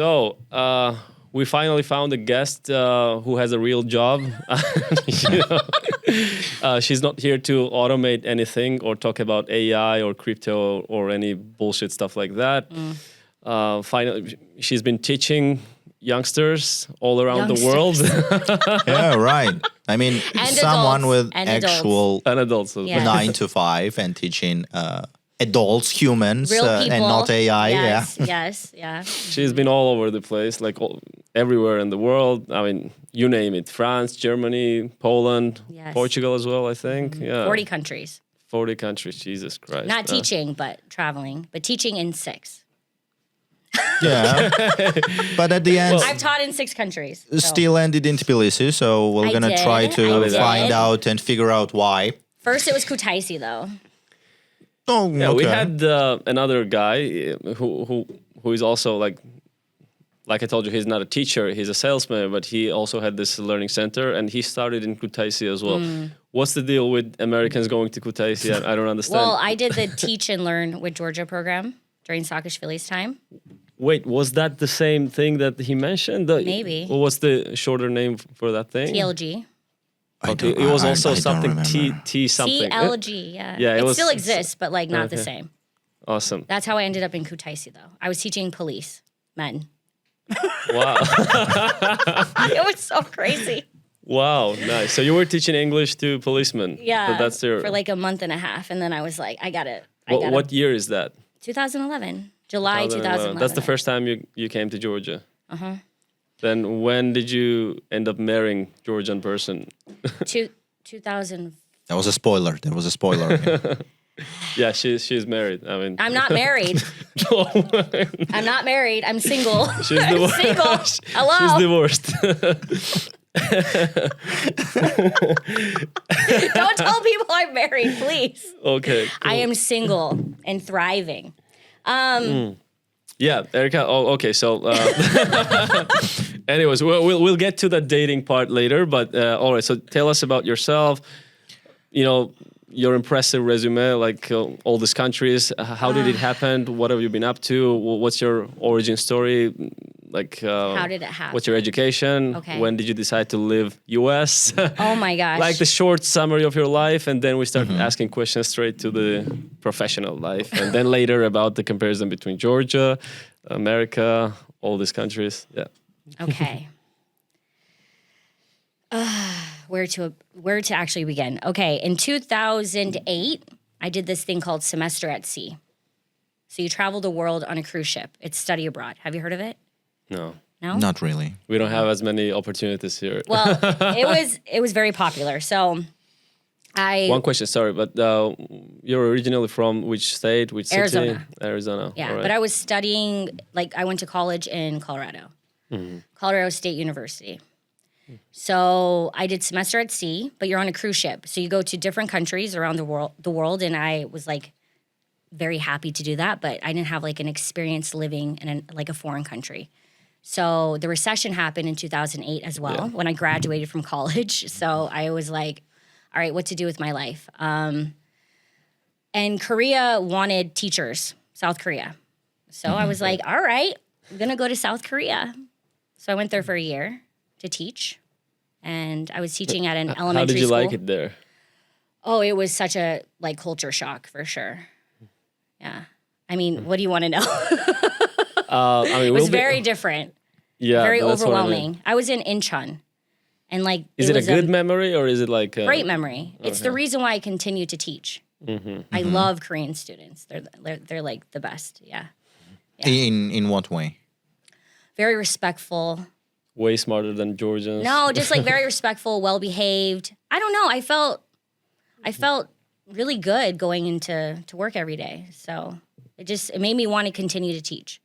So, we finally found a guest who has a real job. She's not here to automate anything or talk about AI or crypto or any bullshit stuff like that. Finally, she's been teaching youngsters all around the world. Yeah, right. I mean, And someone adults. with And actual And adults. Yeah. 9 to 5 and teaching adults, humans, Real people. and not AI. Yes, Yeah. yes, yeah. She's been all over the place, like everywhere in the world. I mean, you name it. France, Germany, Poland, Yes. Portugal as well, I think. Yeah. 40 countries. 40 countries, Jesus Christ. Not teaching, but traveling. But teaching in 6. Yeah. But at the end, I've taught in 6 countries. So. still ended in Tbilisi, so we're I going to did, try to I did. find out and figure out why. First, it was Kutaisi, though. Oh, Yeah, okay. we had another guy who is also like I told you, he's not a teacher, he's a salesman, but he also had this learning center, and he started in Kutaisi as well. What's the deal with Americans going to Kutaisi? I don't understand. Well, I did the Teach and Learn with Georgia program during Saakashvili's time. Wait, was that the same thing that he mentioned? Maybe. Well, what's the shorter name for that thing? TLG. Okay, it was also I don't something remember. T something. TLG, yeah. Yeah, it was- still exists, but like not the Okay. same. Awesome. That's how I ended up in Kutaisi, though. I was teaching policemen. Wow. It was so crazy. Wow, nice. So you were teaching English to policemen. Yeah. So that's your. For like a month and a half. And then I was like, I got it. What year is that? 2011. July 2011. That's the first time you came to Georgia. Then when did you end up marrying Georgian person? 2000. That was a spoiler. There was a spoiler. Yeah, she's married. I mean, I'm not married. I'm not married. I'm single. she's I'm divorced. single. Hello. She's divorced. Don't tell people I'm married, please. Okay. I am single and thriving. Yeah, Erica. Oh, okay. So, anyways, we'll get to the dating part later. But all right. So, tell us about yourself. You know, your impressive resume, like all these countries. How did it happen? What have you been up to? What's your origin story? Like, How did it happen? What's your education? Okay. When did you decide to live US? Oh my gosh. Like the short summary of your life, and then we start asking questions straight to the professional life, and then later about the comparison between Georgia, America, all these countries. Yeah. Okay. Where to actually begin? Okay, in 2008, I did this thing called Semester at Sea. So you travel the world on a cruise ship. It's study abroad. Have you heard of it? No. No? Not really. We don't have as many opportunities here. Well, it was very popular. So One question, sorry, but you're originally from which state, which city? Arizona. Arizona. Yeah, all right. but I was studying, like I went to college in Colorado, Colorado State University. So I did semester at sea, but you're on a cruise ship. So you go to different countries around the world, and I was like very happy to do that, but I didn't have like an experience living in like a foreign country. So the recession happened in 2008 as well when I graduated from college. So I was like, all right, what to do with my life? And Korea wanted teachers, South Korea. So I was like, all right, I'm going to go to South Korea. So I went there for a year to teach. And I was teaching at an elementary How did you school. like it there? Oh, it was such a like culture shock for sure. Yeah. I mean, what do you want to know? I mean, It was very different, yeah, very that's what I overwhelming. mean. I was in Incheon. And like, Is it a was good memory or is it like great memory. It's the reason why I continue to teach. I love Korean students. They're like the best. Yeah. In what way? Very respectful. way smarter than Georgians? No, just like very respectful, well behaved. I don't know. I felt really good going into work every day. So it made me want to continue to teach.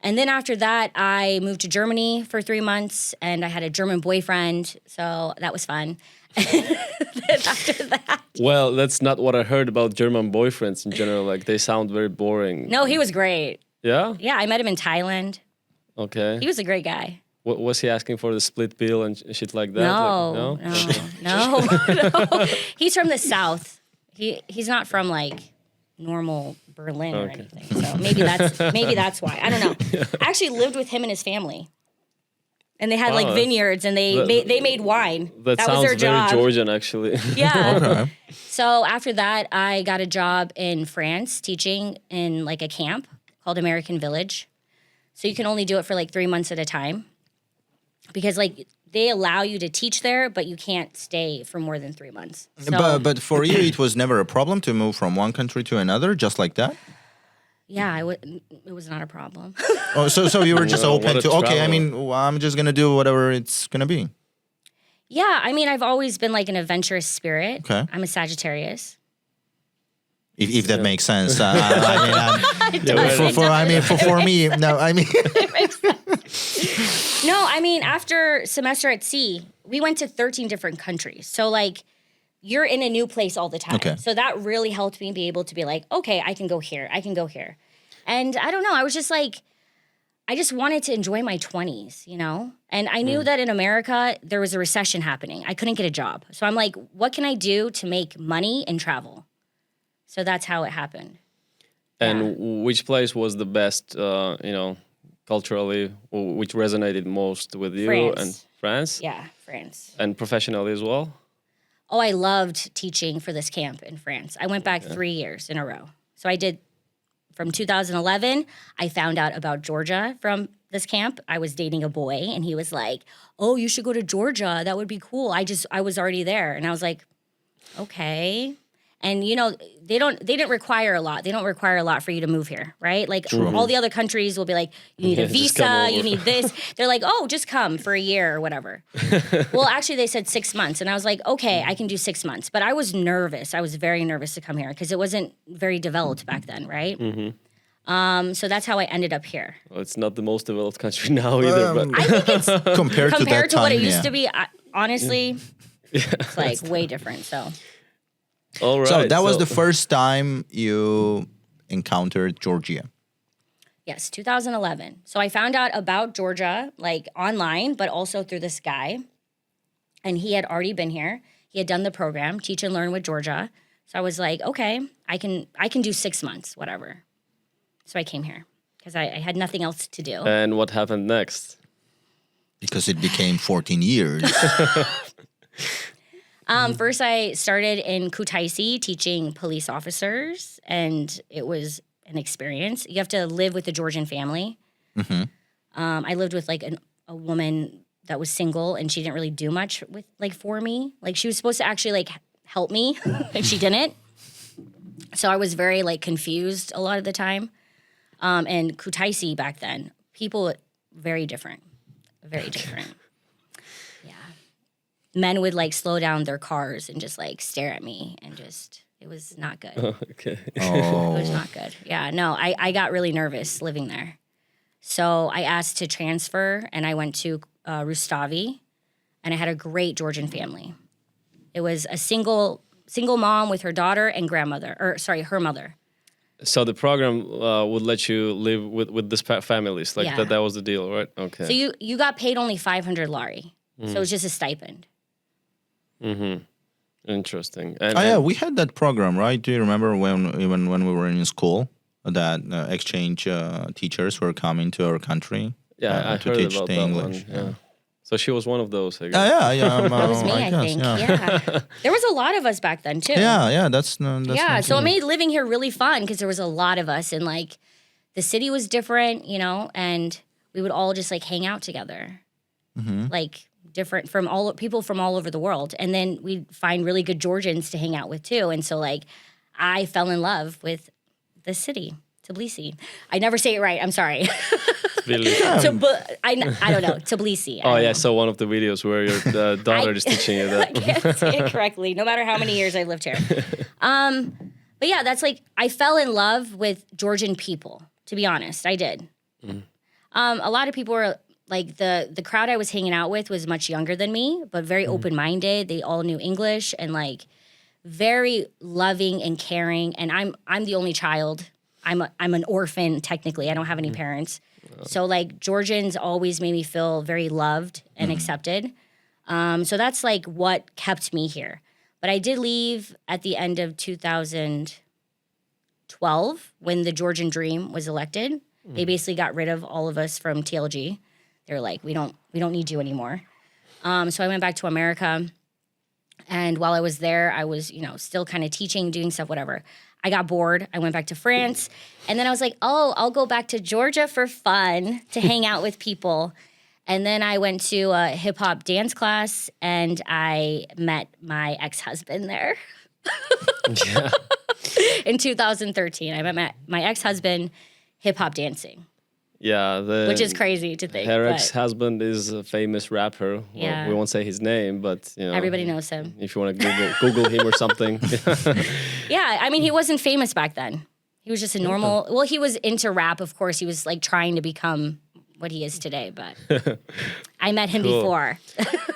And then after that, I moved to Germany for 3 months, and I had a German boyfriend, so that was fun. Then after that, Well, that's not what I heard about German boyfriends in general. Like, they sound very boring. no, he was great. Yeah? Yeah, I met him in Thailand. Okay. He was a great guy. Was he asking for the split bill and shit like that? No, Like, no. He's from the South. He's not from like normal Berlin or anything. So maybe that's why. I don't know. I actually lived with him and his family. And they had like vineyards and they made wine. That was sounds their job. very Georgian, actually. Yeah. Okay. So after that, I got a job in France teaching in like a camp called American Village. So you can only do it for like 3 months at a time. Because like they allow you to teach there, but you can't stay for more than 3 months. So, But for you, it was never a problem to move from one country to another, just like that? yeah, it was not a problem. Oh, so you were just No, open what a to, okay, I travel. mean, I'm just going to do whatever it's going to be. Yeah, I mean, I've always been like an adventurous spirit. Okay. I'm a Sagittarius. If that makes sense. For me, no, I mean. No, I mean, after semester at sea, we went to 13 different countries. So like, you're in a new place all the time. Okay. So that really helped me be able to be like, okay, I can go here. I can go here. And I don't know, I was just like, I just wanted to enjoy my 20s, you know? And I knew that in America, there was a recession happening. I couldn't get a job. So I'm like, what can I do to make money and travel? So that's how it happened. And which place was the best, culturally, or which resonated most with you? France. And France? Yeah, France. And professionally as well? Oh, I loved teaching for this camp in France. I went back 3 years in a row. So I did from 2011. I found out about Georgia from this camp. I was dating a boy, and he was like, "Oh, you should go to Georgia. That would be cool." I was already there, and I was like, "Okay." And you know, they didn't require a lot. They don't require a lot for you to move here, right? Like all the other countries will be like, you need a just come visa, over. you need this. They're like, oh, just come for a year or whatever. Well, actually they said 6 months, and I was like, okay, I can do 6 months. But I was nervous. I was very nervous to come here because it wasn't very developed back then, right? So that's how I ended up here. Well, it's not the most developed country now either, but I think it's compared to that compared to what time, it used yeah. to be. Honestly, it's like way different. So. all right. So that was the first time you encountered Georgia. Yes, 2011. So I found out about Georgia like online, but also through this guy. And he had already been here. He had done the program, Teach and Learn with Georgia. So I was like, okay, I can do 6 months, whatever. So I came here because I had nothing else to do. And what happened next? Because it became 14 years. First, I started in Kutaisi teaching police officers, and it was an experience. You have to live with a Georgian family. I lived with like a woman that was single, and she didn't really do much for me. Like she was supposed to actually like help me, and she didn't. So I was very like confused a lot of the time. And Kutaisi back then, people very different. Men would like slow down their cars and just like stare at me, and just it was not good. Okay. It was not good. Yeah, no, I got really nervous living there. So I asked to transfer, and I went to Rustavi, and I had a great Georgian family. It was a single mom with her daughter and her mother. So the program would let you live with this families, like Yeah. that was the deal, right? Okay. So you got paid only 500 lari. So it was just a stipend. Interesting. And, Yeah, we had that program, right? Do you remember when we were in school that exchange teachers were coming to our country? Yeah, I to heard teach about the that English. one. Yeah. So she was one of those, I guess. Yeah. That was me, I guess, think. Yeah, Yeah. There was a lot of us back then, too. yeah. That's Yeah, so it made living here really fun because there was a lot of us, and like the city was different, you know, and we would all just like hang out together, like different from people from all over the world, and then we'd find really good Georgians to hang out with too, and so like I fell in love with the city, Tbilisi. I never say it right. I'm sorry. I don't know, Tbilisi. Oh yeah, so one of the videos where your daughter is teaching you I that. can't say it correctly, no matter how many years I lived here. But yeah, that's like, I fell in love with Georgian people, to be honest. I did. A lot of people were like, the crowd I was hanging out with was much younger than me, but very open-minded. They all knew English and like very loving and caring. And I'm the only child. I'm an orphan, technically. I don't have any parents. So like Georgians always made me feel very loved and accepted. So that's like what kept me here. But I did leave at the end of 2000. 2012 when the Georgian Dream was elected. They basically got rid of all of us from TLG. They're like, we don't need you anymore. So I went back to America. And while I was there, I was, still kind of teaching, doing stuff, whatever. I got bored. I went back to France. And then I was like, oh, I'll go back to Georgia for fun, to hang out with people. And then I went to a hip hop dance class and I met my ex-husband there. Yeah. In 2013, I met my ex-husband hip hop dancing. Yeah, which is crazy to think. Her ex-husband is a famous rapper. Yeah. Well, we won't say his name, but everybody knows him. If you want to Google him or something. Yeah, I mean, he wasn't famous back then. He was just a normal. Well, he was into rap, of course. He was like trying to become what he is today, but I met him before.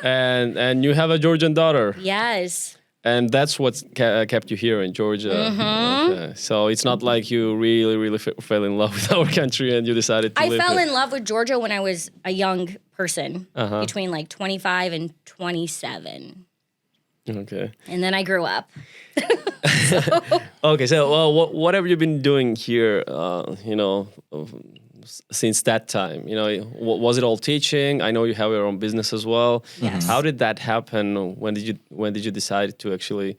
and you have a Georgian daughter. Yes. And that's what kept you here in Georgia. Mm-hmm. Okay. So it's not like you really, really fell in love with our country and you decided to live I fell here. in love with Georgia when I was a young person, between like 25 and 27. Okay. And then I grew up. Okay, so what have you been doing here, since that time? Was it all teaching? I know you have your own business as well. Yes. How did that happen? When did you decide to actually,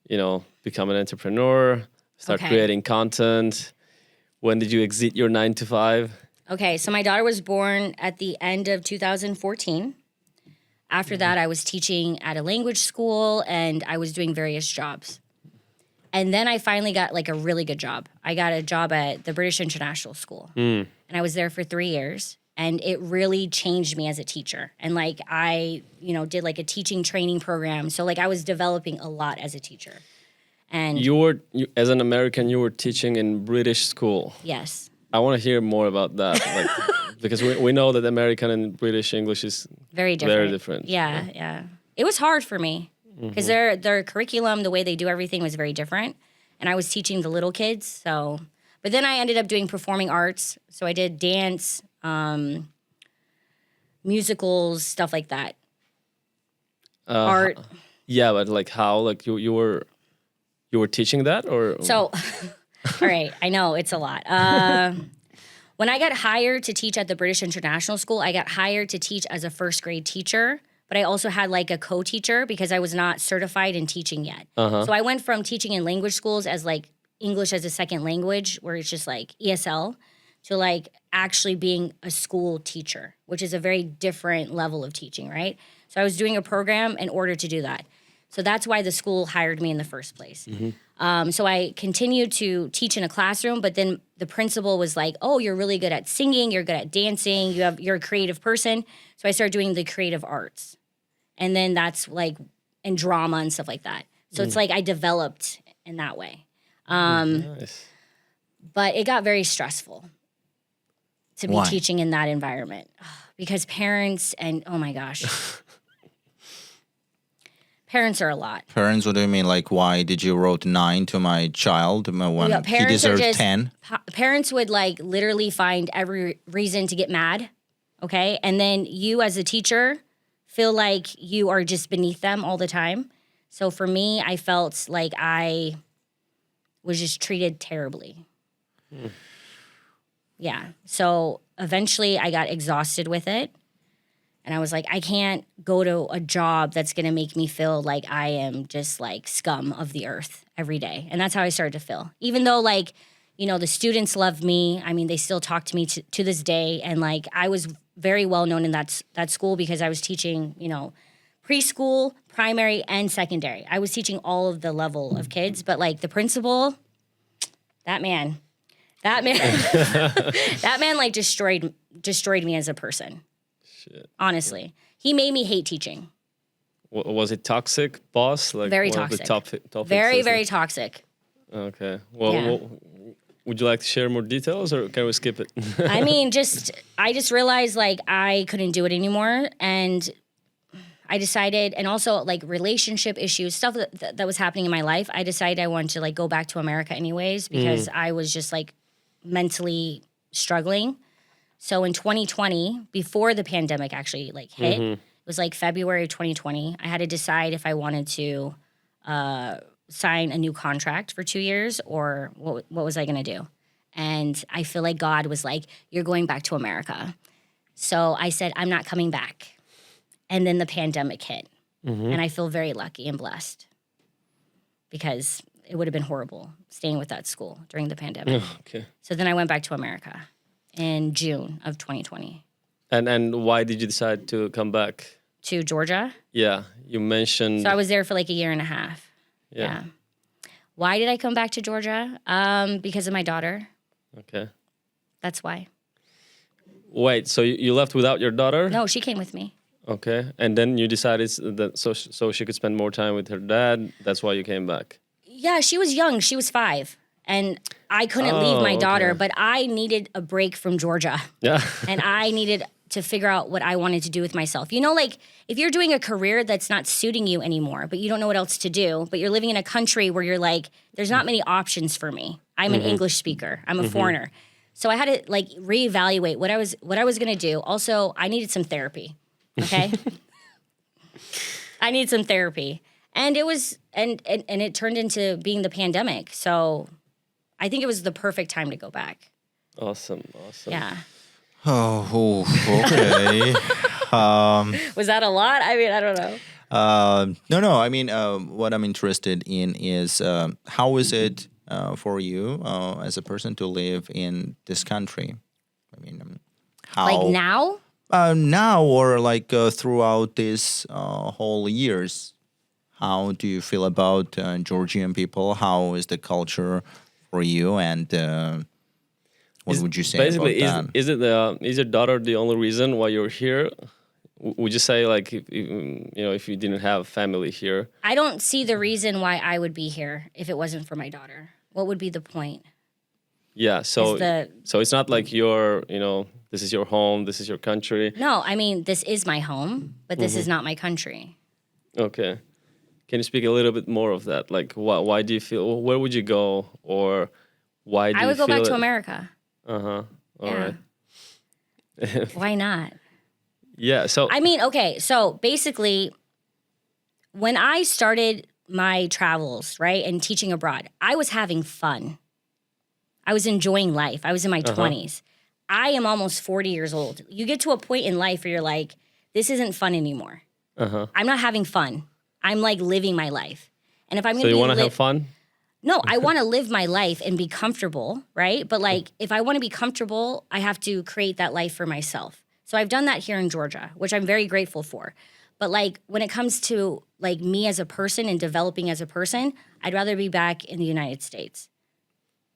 become an entrepreneur, start creating content? When did you exit your 9 to 5? Okay, so my daughter was born at the end of 2014. After that, I was teaching at a language school and I was doing various jobs. And then I finally got like a really good job. I got a job at the British International School. And I was there for 3 years. And it really changed me as a teacher. And like I, did like a teaching training program. So like I was developing a lot as a teacher. And as an American, you were teaching in British school. yes. I want to hear more about that. Because we know that American and British English is very different. Very different. Yeah. It was hard for me. Because their curriculum, the way they do everything was very different. And I was teaching the little kids, so. But then I ended up doing performing arts. So I did dance, musicals, stuff like that. Art. Yeah, but like how? Like you were teaching that or? So, all right, I know, it's a lot. When I got hired to teach at the British International School, I got hired to teach as a first grade teacher. But I also had like a co-teacher because I was not certified in teaching yet. So I went from teaching in language schools as like English as a second language, where it's just like ESL, to like actually being a school teacher, which is a very different level of teaching, right? So I was doing a program in order to do that. So that's why the school hired me in the first place. So I continued to teach in a classroom, but then the principal was like, oh, you're really good at singing, you're good at dancing, you're a creative person. So I started doing the creative arts. And then that's like in drama and stuff like that. So it's like I developed in that way. Nice. But it got very stressful to be teaching in that environment. Because parents and, oh my gosh. Parents are a lot. Parents, what do you mean? Like, why did you wrote 9 to my child when he deserves 10? Parents would like literally find every reason to get mad, okay? And then you as a teacher feel like you are just beneath them all the time. So for me, I felt like I was just treated terribly. Yeah. So eventually I got exhausted with it. And I was like, I can't go to a job that's going to make me feel like I am just like scum of the earth every day. And that's how I started to feel. Even though like, the students love me. I mean, they still talk to me to this day. And like, I was very well known in that school because I was teaching, preschool, primary, and secondary. I was teaching all of the level of kids. But like the principal, that man like destroyed me as a person. Shit. Honestly, he made me hate teaching. Was it toxic, boss? Like very one toxic. Of the top very, very toxic. Okay. Well, would you like to share more details, or can we skip it? I mean, I just realized like I couldn't do it anymore, and I decided, and also like relationship issues, stuff that was happening in my life. I decided I wanted to like go back to America anyways because I was just like mentally struggling. So in 2020, before the pandemic actually like hit, it was like February of 2020, I had to decide if I wanted to sign a new contract for 2 years, or what was I going to do? And I feel like God was like, you're going back to America. So I said, I'm not coming back. And then the pandemic hit. And I feel very lucky and blessed because it would have been horrible staying with that school during the pandemic. Okay. So then I went back to America in June of 2020. And why did you decide to come back? To Georgia. Yeah, you mentioned. So I was there for like a year and a half. Yeah. Why did I come back to Georgia? Because of my daughter. Okay. That's why. Wait, so you left without your daughter? No, she came with me. Okay, and then you decided that so she could spend more time with her dad. That's why you came back. Yeah, she was young. She was 5. And I couldn't leave my daughter, okay. but I needed a break from Georgia. Yeah. And I needed to figure out what I wanted to do with myself. You know, like if you're doing a career that's not suiting you anymore, but you don't know what else to do, but you're living in a country where you're like, there's not many options for me. I'm an English speaker. I'm a foreigner. So I had to like reevaluate what I was going to do. Also, I needed some therapy. Okay? I need some therapy. And it was and it turned into being the pandemic. So I think it was the perfect time to go back. Awesome. Yeah. Oh, okay. Was that a lot? I mean, I don't know. No. I mean, what I'm interested in is how is it for you as a person to live in this country? I mean, how Like now? Now or like throughout these whole years? How do you feel about Georgian people? How is the culture for you? And what would you say basically, about that? Is your daughter the only reason why you're here? Would you say like if you didn't have family here? I don't see the reason why I would be here if it wasn't for my daughter. What would be the point? Yeah, so it's not like this is your home, this is your country. No, I mean, this is my home, but this is not my country. Okay. Can you speak a little bit more of that? Like, why do you feel? Where would you go, or why do you I would go feel back it? to America. All Yeah. right. Why not? Yeah. So I mean, okay, so basically, when I started my travels, right, and teaching abroad, I was having fun. I was enjoying life. I was in my 20s. I am almost 40 years old. You get to a point in life where you're like, this isn't fun anymore. I'm not having fun. I'm like living my life. And if I'm going to So you want to have fun? No, I want to live my life and be comfortable, right? But like, if I want to be comfortable, I have to create that life for myself. So I've done that here in Georgia, which I'm very grateful for. But like, when it comes to like me as a person and developing as a person, I'd rather be back in the United States.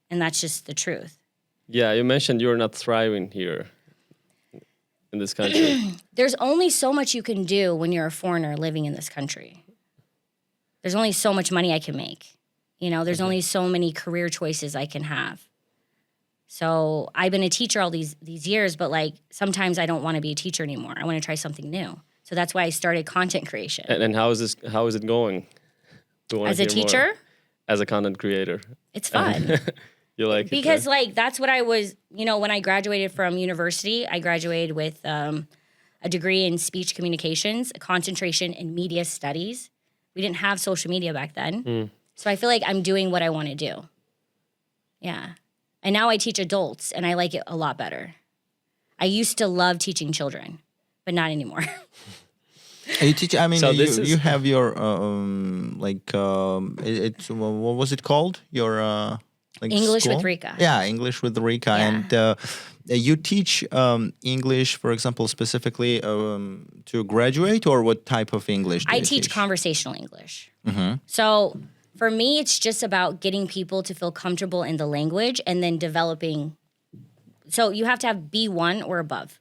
And that's just the truth. Yeah, you mentioned you're not thriving here in this country. There's only so much you can do when you're a foreigner living in this country. There's only so much money I can make. You know, there's only so many career choices I can have. So I've been a teacher all these years, but like sometimes I don't want to be a teacher anymore. I want to try something new. So that's why I started content creation. And how is it going? As a teacher? As a content creator. It's fun. You like because it? like that's what I was, when I graduated from university, I graduated with a degree in speech communications, a concentration in media studies. We didn't have social media back then. So I feel like I'm doing what I want to do. Yeah. And now I teach adults and I like it a lot better. I used to love teaching children, but not anymore. You teach. I mean, So you have your it's what was it called? Your like English school? with Rika. Yeah, English with Rika, Yeah. and you teach English, for example, specifically to graduate, or what type of English? Do I you teach conversational English. So for me, it's just about getting people to feel comfortable in the language and then developing. So you have to have B1 or above.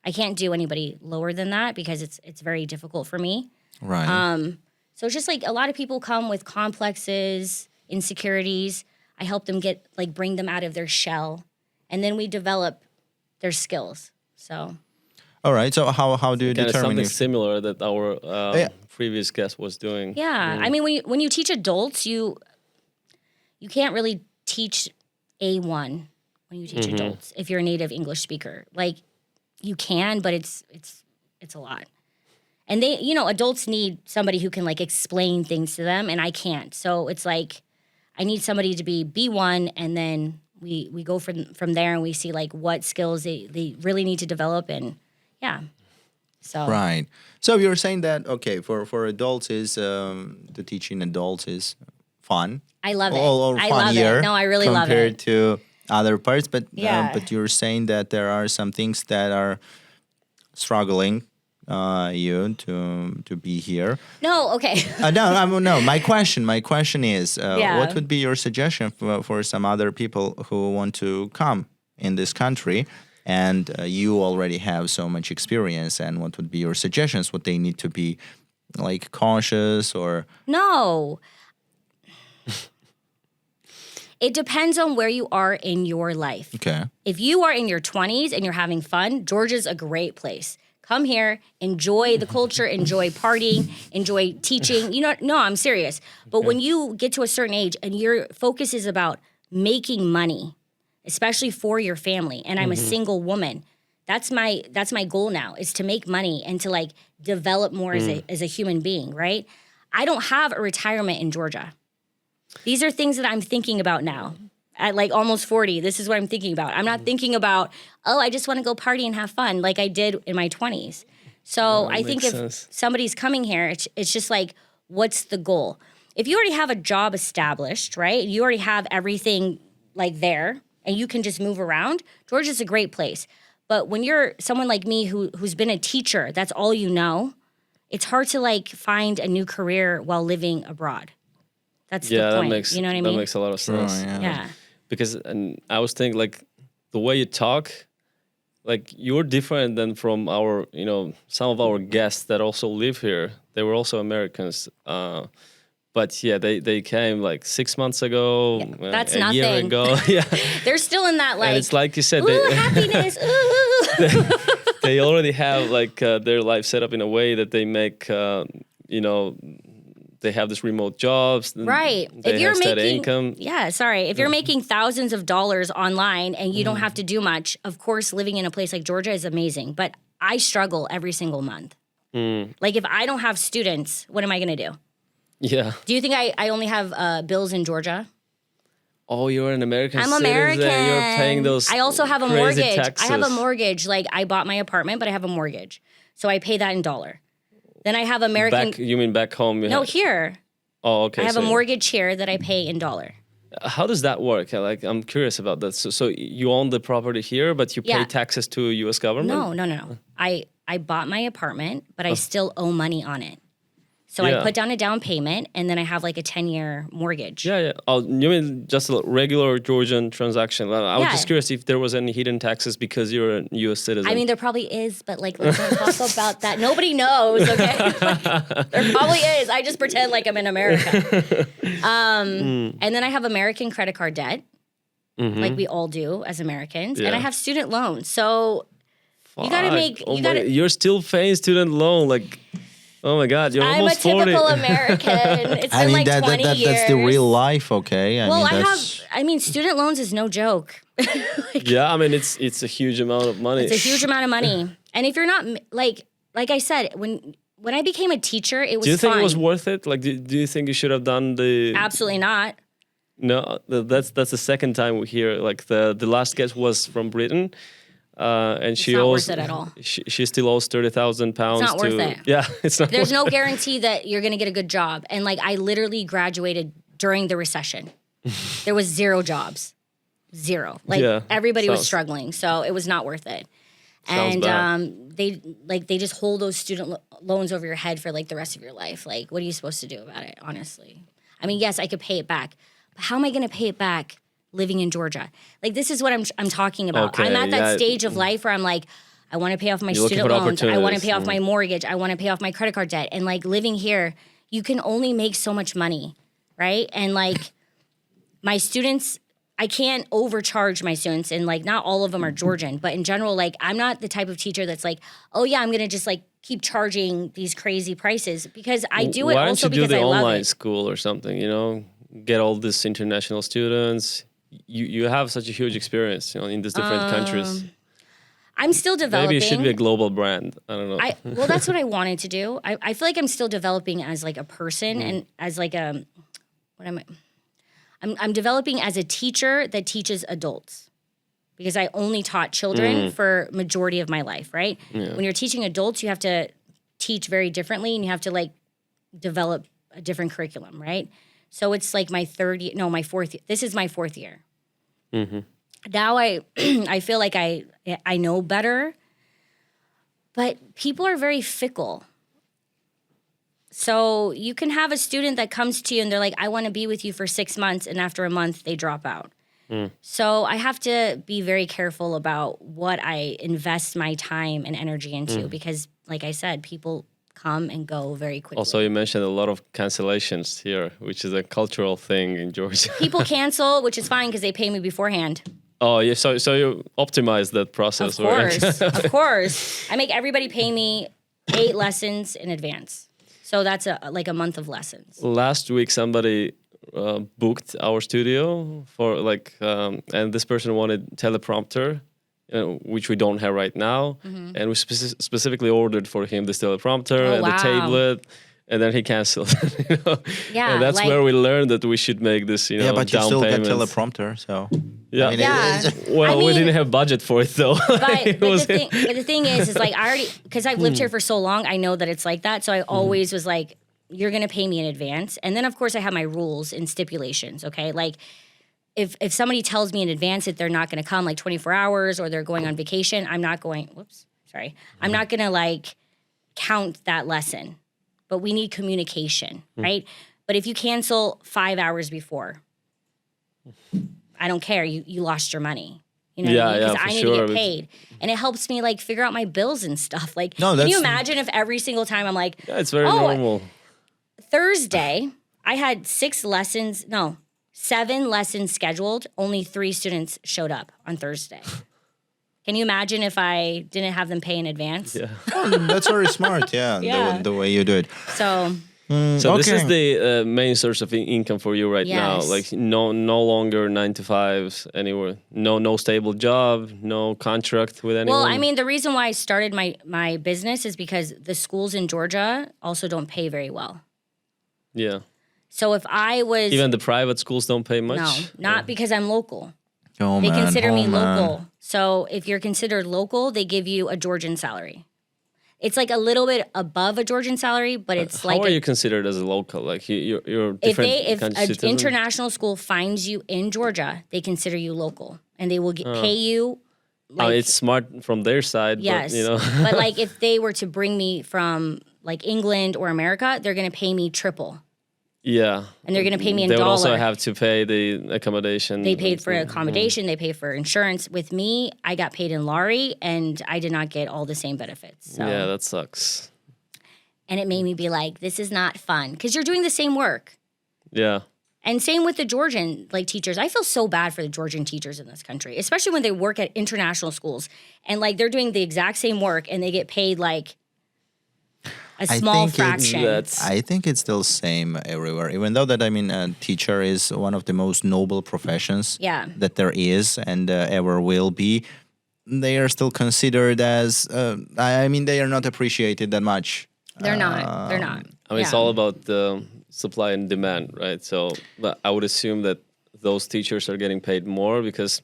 I can't do anybody lower than that because it's very difficult for me. Right. So it's just like a lot of people come with complexes, insecurities. I help them bring them out of their shell, and then we develop their skills. So. All right. So how do you Kind of determine something if similar that our previous guest was doing. Yeah, I mean, when you teach adults, you can't really teach A1 when you teach adults if you're a native English speaker. Like, you can, but it's a lot. And they, adults need somebody who can like explain things to them, and I can't. So it's like I need somebody to be B1, and then we go from there, and we see like what skills they really need to develop, and yeah. So Right. So you're saying that okay, for adults is the teaching adults is fun. I love it. Or I fun love here it. No, I really love compared it. to other parts, but Yeah. but you're saying that there are some things that are struggling you to be here. No, okay. No. My question is, Yeah. what would be your suggestion for some other people who want to come in this country, and you already have so much experience? And what would be your suggestions? What they need to be like cautious or? No. It depends on where you are in your life. Okay. If you are in your 20s and you're having fun, Georgia's a great place. Come here, enjoy the culture, enjoy partying, enjoy teaching. No, I'm serious. But when you get to a certain age and your focus is about making money, especially for your family, and I'm a single woman, that's my goal now, is to make money and to like develop more as a human being, right? I don't have a retirement in Georgia. These are things that I'm thinking about now. At like almost 40, this is what I'm thinking about. I'm not thinking about, I just want to go party and have fun like I did in my 20s. So I think if somebody's coming here, it's just like, what's the goal? If you already have a job established, right? You already have everything like there and you can just move around, Georgia's a great place. But when you're someone like me who's been a teacher, that's all you know, it's hard to like find a new career while living abroad. That's the point. You know what I mean? That makes a lot of sense. Yeah. Because and I was thinking like the way you talk, like you're different than from our, some of our guests that also live here. They were also Americans. But yeah, they came like 6 months ago, that's a nothing. year ago. Yeah. They're still in that like, and it's like you said, ooh, happiness, ooh. they already have like their life set up in a way that they make, they have this remote jobs. Right. They if you're have steady making income. if you're making thousands of dollars online and you don't have to do much, of course, living in a place like Georgia is amazing. But I struggle every single month. Like if I don't have students, what am I going to do? Yeah. Do you think I only have bills in Georgia? Oh, you're an American I'm citizen. American. You're paying those I also have a crazy mortgage. taxes. I have a mortgage. Like I bought my apartment, but I have a mortgage. So I pay that in dollar. Then I have American. You mean back home? No, here. Oh, okay. I have a mortgage here that I pay in dollar. How does that work? Like, I'm curious about that. So you own the property here, but you pay taxes to U.S. government? No. I bought my apartment, but I still owe money on it. So I put down a down payment, and then I have like a 10-year mortgage. Yeah. Oh, you mean just a regular Georgian transaction? I was just curious if there was any hidden taxes because you're a U.S. citizen. I mean, there probably is, but like, let's not talk about that. Nobody knows, okay? There probably is. I just pretend like I'm in America. And then I have American credit card debt, like we all do as Americans. And I have student loans. So you got to make... You're still paying student loan, like... Oh my God, you're almost 40. I'm a typical American. It's been like 20 years. That's the real life, okay? I mean, student loans is no joke. Yeah, I mean, it's a huge amount of money. It's a huge amount of money. And if you're not, like I said, when I became a teacher, it was fun. Do you think it was worth it? Like, do you think you should have done the... Absolutely not. No, that's the second time we hear, like, the last guest was from Britain. And she not owes worth it at all. She still owes £30,000. It's not worth it. Yeah, it's not. There's no guarantee that you're going to get a good job. And like I literally graduated during the recession. There was 0 jobs, 0. Like everybody was struggling, so it was not worth it. Sounds and they just hold those student loans over your head for like the rest of your life. Like, what are you supposed to do about it? Honestly, I mean, yes, I could pay it back, but how am I going to pay it back? Living in Georgia. Like, this is what I'm talking about. Okay, I'm at that stage of life where I'm like, I want to pay off my student loans. I want to pay off my mortgage. I want to pay off my credit card debt. And like living here, you can only make so much money, right? And like my students, I can't overcharge my students. And like not all of them are Georgian, but in general, like I'm not the type of teacher that's like, oh yeah, I'm going to just like keep charging these crazy prices because I do it also because I love it. Why don't you do the online school or something, get all these international students? You have such a huge experience, in these different countries. I'm still developing. Maybe it should be a global brand. I don't know. Well, that's what I wanted to do. I feel like I'm still developing as like a person and as like a, what am I? I'm developing as a teacher that teaches adults because I only taught children for majority of my life, right? Yeah. When you're teaching adults, you have to teach very differently and you have to like develop a different curriculum, right? So it's like my fourth year. This is my 4th year. Mm-hmm. Now I feel like I know better, but people are very fickle. So you can have a student that comes to you and they're like, I want to be with you for 6 months, and after a month they drop out. So I have to be very careful about what I invest my time and energy into because, like I said, people come and go very quickly. Also, you mentioned a lot of cancellations here, which is a cultural thing in Georgia. People cancel, which is fine because they pay me beforehand. Oh, yeah. So you optimize that process, Of course, of course. I make everybody pay me 8 lessons in advance. So that's like a month of lessons. Last week, somebody booked our studio for and this person wanted teleprompter, which we don't have right now. And we specifically ordered for him this teleprompter and the tablet. And then he canceled. Yeah, and that's where we learned that we should make this, but you down still payment. get teleprompter, so Yeah. We didn't have budget for it though. But the thing is like I already, because I've lived here for so long, I know that it's like that. So I always was like, you're going to pay me in advance. And then of course I have my rules and stipulations, okay? Like if somebody tells me in advance that they're not going to come like 24 hours or they're going on vacation, I'm not going, I'm not going to like count that lesson. But we need communication, right? But if you cancel 5 hours before, I don't care. You lost your money. You know what I mean? Because I need to get paid. And it helps me like figure out my bills and stuff. Like, can you imagine if every single time I'm like, it's very normal. Thursday, I had 7 lessons scheduled. Only 3 students showed up on Thursday. Can you imagine if I didn't have them pay in advance? Yeah. That's very smart, the way you do it. So this is the main source of income for you right now. Like no longer 9 to 5s anywhere. No stable job, no contract with anyone. Well, I mean, the reason why I started my business is because the schools in Georgia also don't pay very well. Yeah. So if I was... Even the private schools don't pay much? No, not because I'm local. They consider me local. So if you're considered local, they give you a Georgian salary. It's like a little bit above a Georgian salary, but it's like... How are you considered as a local? Like you're different if an citizen? international school finds you in Georgia, they consider you local. And they will pay you... Like, it's smart from their side, yes, but but like if they were to bring me from like England or America, they're going to pay me triple. Yeah. And they're going to pay me in They dollar. would also have to pay the accommodation. They paid for accommodation. They paid for insurance. With me, I got paid in Lari, and I did not get all the same benefits. So. Yeah, that sucks. And it made me be like, this is not fun. Because you're doing the same work. Yeah. And same with the Georgian teachers. I feel so bad for the Georgian teachers in this country, especially when they work at international schools. And like they're doing the exact same work, and they get paid like a small fraction. I think it's still same everywhere. Even though that, I mean, a teacher is one of the most noble professions that there is and ever will be. They are still considered as, they are not appreciated that much. They're not. They're not. I mean, it's all about the supply and demand, right? So but I would assume that those teachers are getting paid more because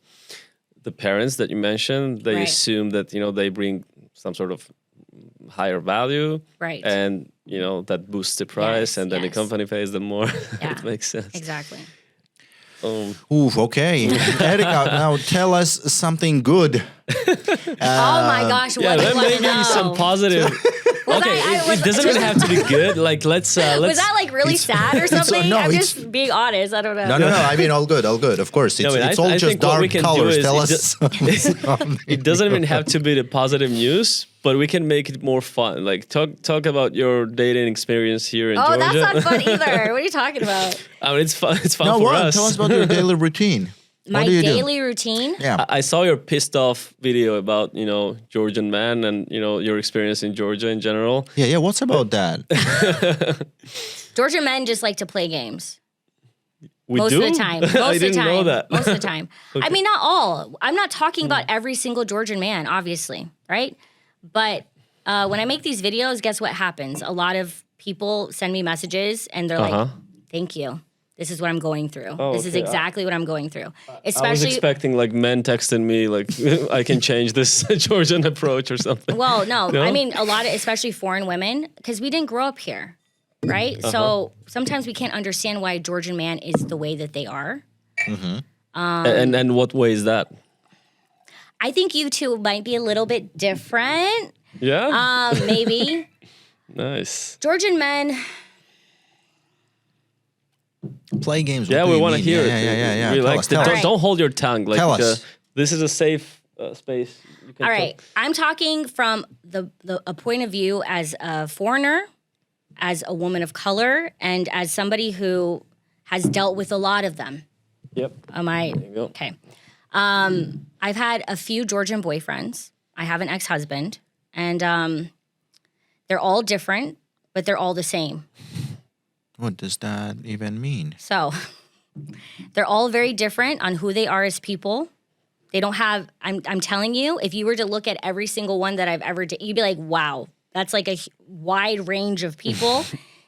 the parents that you mentioned, they assume that, they bring some sort of higher value, right? And that boosts the price, and then the company pays them more. It makes sense. Exactly. Okay. Erika, now tell us something good. Oh my gosh, what do you want to know? Some positive. It doesn't even have to be good. Like let's. Was that like really sad or something? I'm just being honest. I don't know. No. I mean, all good. Of course, it's all just dark colors. Tell us. It doesn't even have to be the positive news, but we can make it more fun. Like talk about your dating experience here in Georgia. Oh, that's not fun either. What are you talking about? I mean, it's fun. It's fun for us. Tell us about your daily routine. My daily routine? Yeah. I saw your pissed off video about, Georgian man and, your experience in Georgia in general. Yeah. What's about that? Georgian men just like to play games. Most do? of the time. Most I of the didn't time. know that. Most of the time. I mean, not all. I'm not talking about every single Georgian man, obviously, right? But when I make these videos, guess what happens? A lot of people send me messages and they're like, thank you. This is what I'm going through. This is exactly what I'm going through. Especially, I was expecting like men texting me like I can change this Georgian approach or something. well, no, I mean a lot of, especially foreign women, because we didn't grow up here, right? So sometimes we can't understand why a Georgian man is the way that they are. And what way is that? I think you two might be a little bit different. Yeah. Maybe. Nice. Georgian men. Play games. Yeah, we want to hear it. Yeah. Relax. Tell us. Don't hold your tongue. Like Tell us. this is a safe space. You can All right, I'm talking from a point of view as a foreigner, as a woman of color, and as somebody who has dealt with a lot of them. Yep. Am I There you go. okay? I've had a few Georgian boyfriends. I have an ex-husband, and they're all different, but they're all the same. What does that even mean? So they're all very different on who they are as people. They don't have, I'm telling you, if you were to look at every single one that I've ever did, you'd be like, wow, that's like a wide range of people,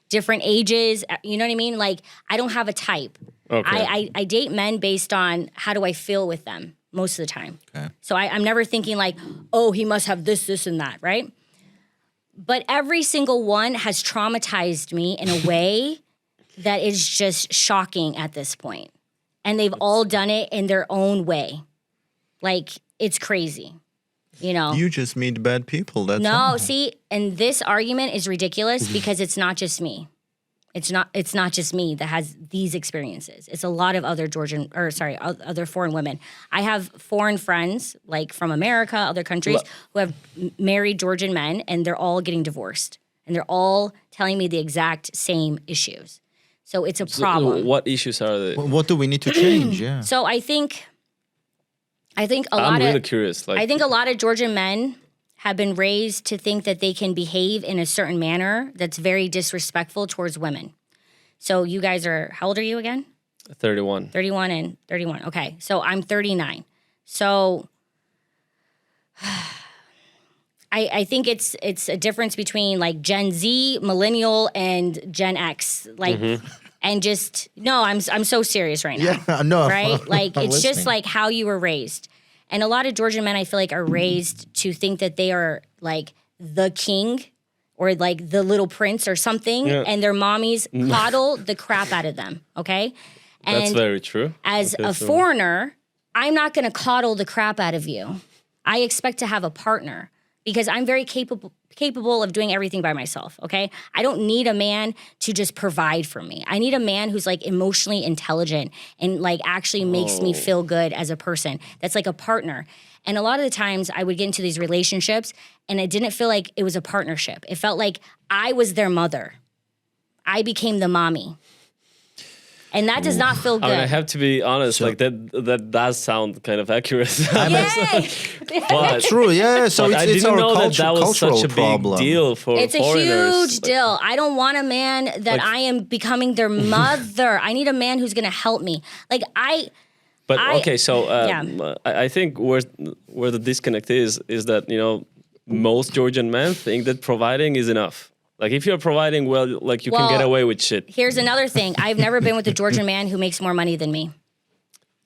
different ages. You know what I mean? Like, I don't have a type. Okay. I date men based on how do I feel with them most of the time. Okay. So I'm never thinking like, oh, he must have this, and that, right? But every single one has traumatized me in a way that is just shocking at this point. And they've all done it in their own way. Like, it's crazy, you know? You just meet bad people. That's No, all. see, and this argument is ridiculous because it's not just me. It's not just me that has these experiences. It's a lot of other other foreign women. I have foreign friends, like from America, other countries, who have married Georgian men, and they're all getting divorced. And they're all telling me the exact same issues. So it's a problem. What issues are they? What do we need to change? Yeah. So I think a lot I'm really of curious. Like, I think a lot of Georgian men have been raised to think that they can behave in a certain manner that's very disrespectful towards women. So you guys are, how old are you again? 31. 31 and 31. Okay. So I'm 39. So I think it's a difference between like Gen Z, millennial, and Gen X. Like, and just, no, I'm so serious right now. Yeah, no. Right? Like, I'm it's just listening. like how you were raised. And a lot of Georgian men, I feel like, are raised to think that they are like the king or like the little prince or something, and their mommies coddle the crap out of them, okay? And That's very true. as Okay, a so- foreigner, I'm not going to coddle the crap out of you. I expect to have a partner because I'm very capable of doing everything by myself, okay? I don't need a man to just provide for me. I need a man who's like emotionally intelligent and like actually makes me feel good as a person. That's like a partner. And a lot of the times I would get into these relationships and it didn't feel like it was a partnership. It felt like I was their mother. I became the mommy. And that does not feel good. I mean, I have to be honest. Like that does sound kind of accurate. Yay! But True, yeah. So but I it's didn't our know culture, that was cultural such a problem. big deal for It's a foreigners. huge deal. I don't want a man that Like- I am becoming their mother. I need a man who's going to help me. Like But I- okay, so yeah. I think where the disconnect is that, you know, most Georgian men think that providing is enough. Like if you're providing well, like you can get Well, away with shit. here's another thing. I've never been with a Georgian man who makes more money than me.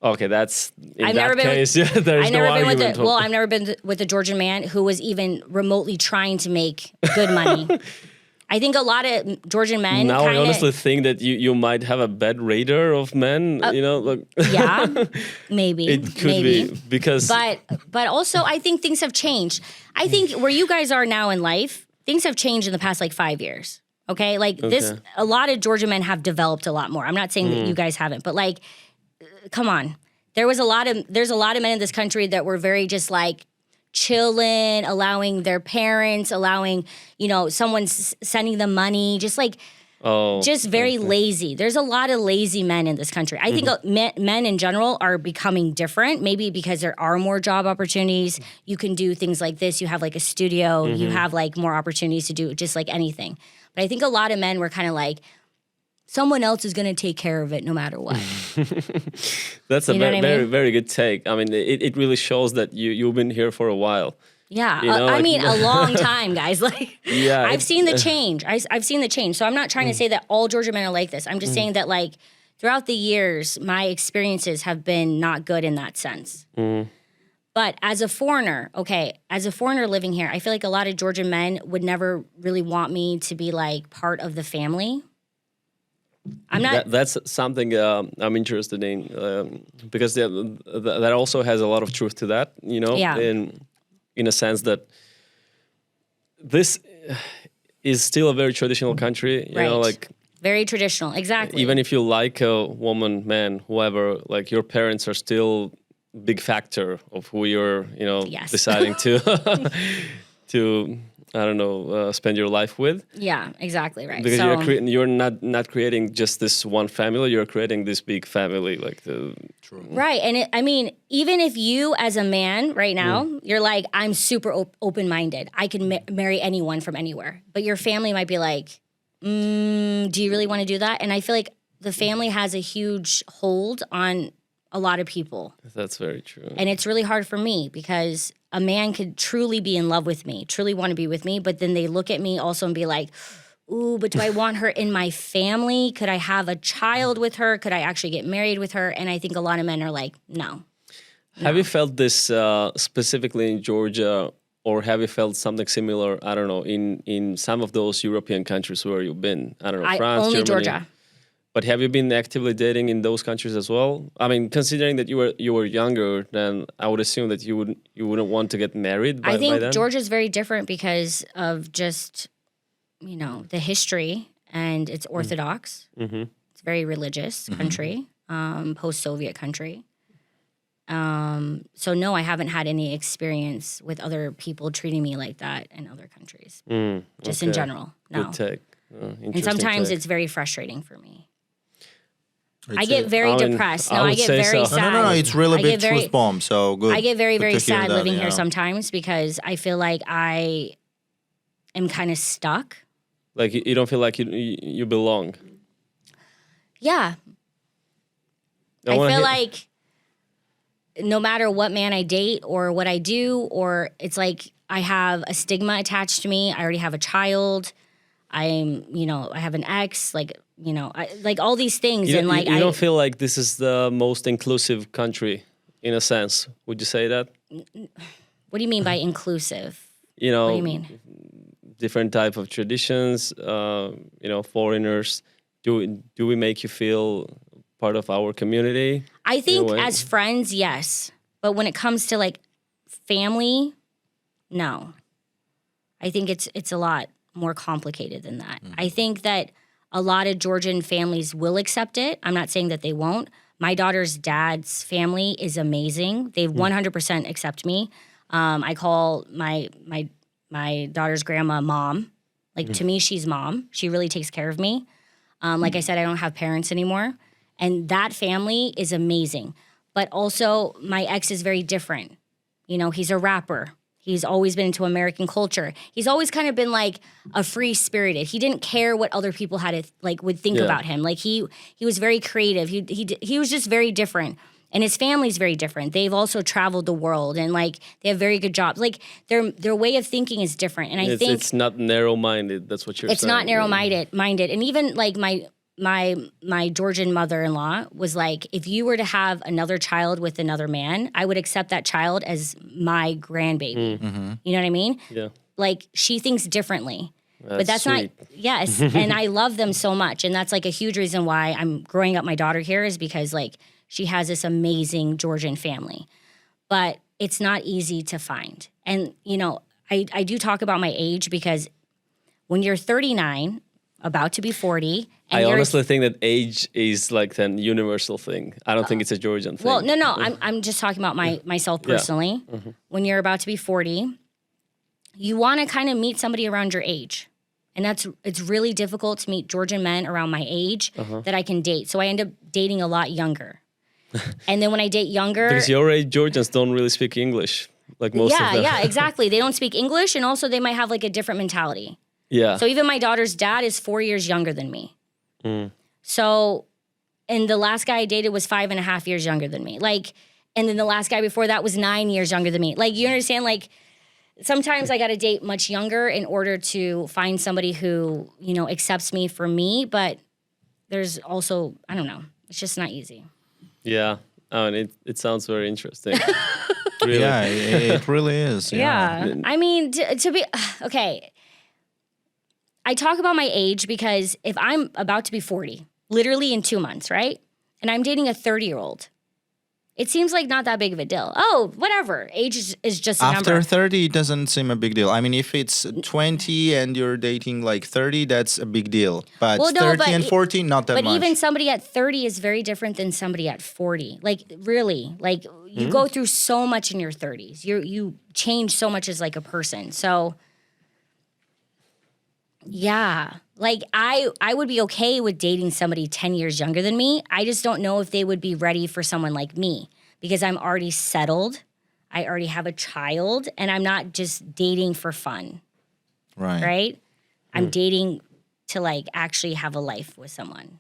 Okay, that's in I've that never been with- case. Yeah, there's I've no never been with argument. I've never been with a Georgian man who was even remotely trying to make good money. I think a lot of Georgian men Now I kinda, honestly think that you might have a bad radar of men. You know, like yeah, maybe, it could maybe. be because But also, I think things have changed. I think where you guys are now in life, things have changed in the past like 5 years. Okay, like this, Okay. a lot of Georgian men have developed a lot more. I'm not saying that you guys haven't, but like, come on, there's a lot of men in this country that were very just like chilling, allowing their parents, allowing someone sending them money, just like. Just very lazy. There's a lot of lazy men in this country. I think men in general are becoming different, maybe because there are more job opportunities. You can do things like this. You have like a studio. You have like more opportunities to do just like anything. But I think a lot of men were kind of like, someone else is going to take care of it no matter what. That's a You know what I very, mean? very good take. I mean, it really shows that you've been here for a while. Yeah, You know, I like- mean, a long time, guys. Like, Yeah, I've seen the change. I've seen the change. So I'm not trying to say that all Georgian men are like this. I'm just saying that, like, throughout the years, my experiences have been not good in that sense. But as a foreigner, living here, I feel like a lot of Georgian men would never really want me to be, like, part of the family. I'm not. That's something I'm interested in because that also has a lot of truth to that. You know, Yeah. in a sense that this is still a very traditional country. You know, Right. like Very traditional, exactly. even if you like a woman, man, whoever, like your parents are still big factor of who you're, you know, Yes. deciding to to I don't know spend your life with. Yeah, exactly right. Because So, you're not creating just this one family, you're creating this big family, like the right, and I mean, even if you as a man right now, you're like, I'm super open-minded. I can marry anyone from anywhere. But your family might be like, do you really want to do that? And I feel like the family has a huge hold on a lot of people. That's very true. And it's really hard for me because a man could truly be in love with me, truly want to be with me, but then they look at me also and be like, ooh, but do I want her in my family? Could I have a child with her? Could I actually get married with her? And I think a lot of men are like, no. Have you felt this specifically in Georgia, or have you felt something similar, I don't know, in some of those European countries where you've been? I don't know, France, only Germany. Georgia. But have you been actively dating in those countries as well? I mean, considering that you were younger, then I would assume that you wouldn't want to get married by I think then. Georgia's very different because of just, you know, the history, and it's Orthodox. Mm-hmm. It's a very religious country, post-Soviet country. So no, I haven't had any experience with other people treating me like that in other countries. Just in okay. general, no. Good take. And sometimes take. it's very frustrating for me. I It's get very I mean, depressed. I No, I would get say very so. sad. No, it's really I big get very- truth bomb. So good. I get very, Good very to hear sad that, living here yeah. sometimes because I feel like I am kind of stuck. Like you don't feel like you belong. Yeah. I feel like no matter what man I date or what I do, or it's like I have a stigma attached to me. I already have a child. I have an ex, like all these things. You, And like, you don't feel like this is the most inclusive country, in a sense. Would you say that? what do you mean by inclusive? You know, What do you mean? different type of traditions. Foreigners. Do we make you feel part of our community? I think way. as friends, yes. But when it comes to like family, no. I think it's a lot more complicated than that. I think that a lot of Georgian families will accept it. I'm not saying that they won't. My daughter's dad's family is amazing. They 100% accept me. I call my daughter's grandma mom. Like to me, she's mom. She really takes care of me. Like I said, I don't have parents anymore. And that family is amazing. But also my ex is very different. You know, he's a rapper. He's always been into American culture. He's always kind of been like a free-spirited. He didn't care what other people would think Yeah. about him. Like he was very creative. He was just very different. And his family's very different. They've also traveled the world and like they have very good jobs. Like their way of thinking is different. And I think it's not narrow-minded. That's what you're saying. it's not narrow-minded. And even like my Georgian mother-in-law was like, if you were to have another child with another man, I would accept that child as my grandbaby. You know what I mean? Yeah. Like she thinks differently. But that's sweet. not, yes. And I love them so much. And that's like a huge reason why I'm growing up my daughter here is because like she has this amazing Georgian family. But it's not easy to find. And, you know, I do talk about my age because when you're 39, about to be 40. And I honestly think that age is like an universal thing. I don't think it's a Georgian thing. Well, no. I'm just talking about myself personally. When you're about to be 40, you want to kind of meet somebody around your age. And it's really difficult to meet Georgian men around my age that I can date. So I end up dating a lot younger. And then when I date younger... Because your age Georgians don't really speak English, like most of them. Yeah, exactly. They don't speak English, and also they might have like a different mentality. Yeah. So even my daughter's dad is 4 years younger than me. So, and the last guy I dated was 5.5 years younger than me. Like, and then the last guy before that was 9 years younger than me. Like, you understand? Like, sometimes I got to date much younger in order to find somebody who, you know, accepts me for me. But there's also, I don't know, it's just not easy. Yeah. Oh, and it sounds very interesting. Really. Yeah, it really is. Yeah. I mean, to be, okay. I talk about my age because if I'm about to be 40, literally in 2 months, right? And I'm dating a 30-year-old. It seems like not that big of a deal. Oh, whatever. Age is just a After number. 30, it doesn't seem a big deal. I mean, if it's 20 and you're dating like 30, that's a big deal. But Well, no, 30 but and 40, not that But much. even somebody at 30 is very different than somebody at 40. Like, really. Like, you go through so much in your 30s. You change so much as like a person. So, yeah. Like, I would be okay with dating somebody 10 years younger than me. I just don't know if they would be ready for someone like me because I'm already settled. I already have a child, and I'm not just dating for fun, right? I'm dating to, like, actually have a life with someone.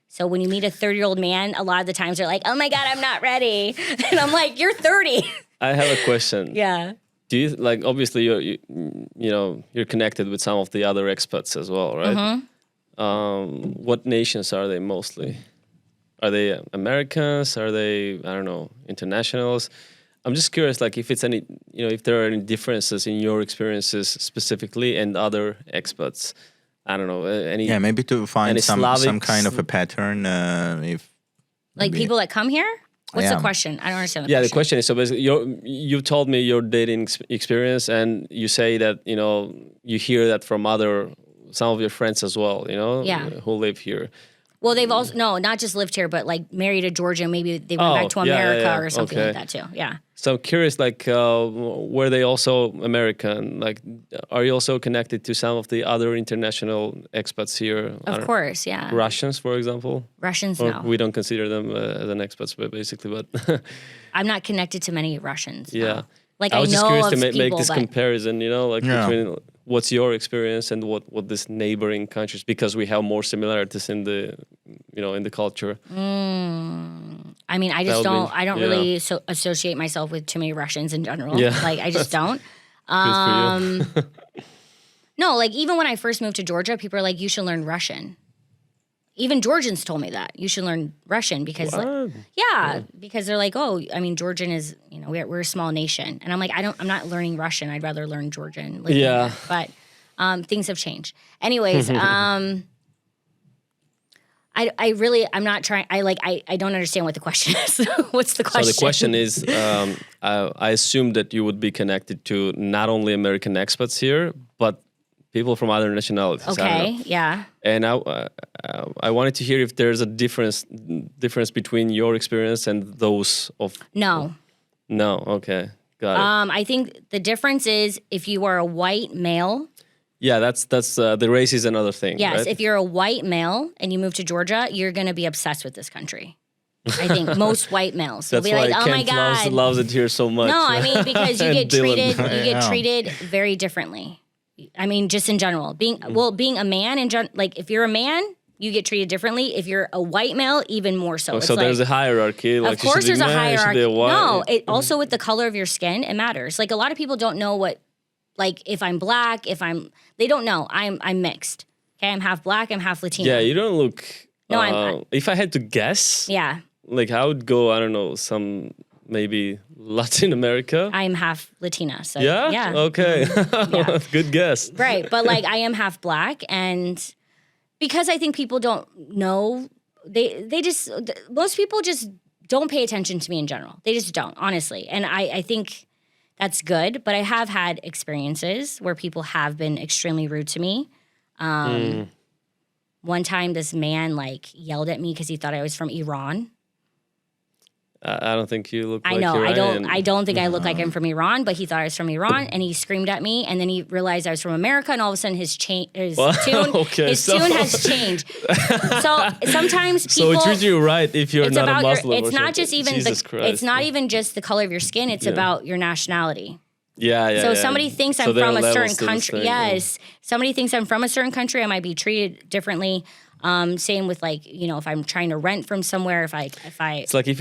So when you meet a 30-year-old man, a lot of the times they're like, oh, my God, I'm not ready. And I'm like, you're 30. I have a question. Yeah. Do you like obviously you're connected with some of the other expats as well, right? What nations are they mostly? Are they Americans? Are they, I don't know, internationals? I'm just curious, like if it's any, if there are any differences in your experiences specifically and other expats. I don't know, any. Yeah, maybe to find some Slavics? kind of a pattern. If Like maybe- people that come here? What's Yeah. the question? I don't understand the Yeah, question. the question is, so basically, you told me your dating experience, and you say that, you hear that from some of your friends as well, Yeah. who live here. Well, they've also, no, not just lived here, but like married a Georgian. Maybe they went back to America or something like that too. Yeah. So I'm curious, like, were they also American? Like, are you also connected to some of the other international expats here? Of course, yeah. Russians, for example? Russians, Or no. we don't consider them as an expats, but basically, but I'm not connected to many Russians. no. yeah. Like I was just know curious of to make people, this but comparison, like Yeah. between what's your experience and what this neighboring countries, because we have more similarities in the, in the culture. I mean, I just That would don't. be- I don't yeah. really associate myself with too many Russians in general. Yeah. Like I just don't. Good for you. No, like even when I first moved to Georgia, people are like, "You should learn Russian." Even Georgians told me that you should learn Russian because, What? because they're like, "Oh, I mean, Georgian is, we're a small nation," and I'm like, I'm not learning Russian. I'd rather learn Georgian. living Yeah. here. But things have changed. Anyways, I'm not trying. I don't understand what the question is. What's the question? So the question is, I assume that you would be connected to not only American expats here, but people from other nationalities. I don't Okay, know. yeah. And I wanted to hear if there's a difference between your experience and those of. No. No, okay, got it. I think the difference is if you are a white male. Yeah, that's the race is another thing. Yes, right? if you're a white male and you move to Georgia, you're going to be obsessed with this country. I think most white males will That's be why like, "Oh my Kent God." loves it here so much. No, I mean because you And get Dylan. Yeah. treated very differently. I mean, just in general, being a man like if you're a man, you get treated differently. If you're a white male, even more so. Oh, It's so there's like, a hierarchy. Like of course, you should there's be a man, you should be hierarchy. white. No, it also with the color of your skin, it matters. Like a lot of people don't know what, like if I'm black, they don't know. I'm mixed. Okay, I'm half black, I'm half Latino. Yeah, you don't look. No, I'm- If I had to guess, Yeah, like I would go. I don't know, some maybe Latin America. I'm half Latina. So Yeah. yeah. Okay. Yeah. Good guess. Right, but like I am half black, and because I think people don't know, they just most people just don't pay attention to me in general. They just don't, honestly, and I think that's good. But I have had experiences where people have been extremely rude to me. One time, this man like yelled at me because he thought I was from Iran. I don't think you look. I like know. Iranian. I don't think I look like I'm from Iran, but he thought I was from Iran, and he screamed at me, and then he realized I was from America, and all of a sudden his tune Okay, tune has changed. So sometimes people. So it treats you right if you're it's not a about Muslim. it's or not something. just even Jesus Christ. it's not even just the color of your skin. It's about your nationality. Yeah. So somebody thinks So I'm there from are a certain levels to this country. thing, yeah. Yes. Somebody thinks I'm from a certain country, I might be treated differently. Same with like, if I'm trying to rent from somewhere, if I It's like if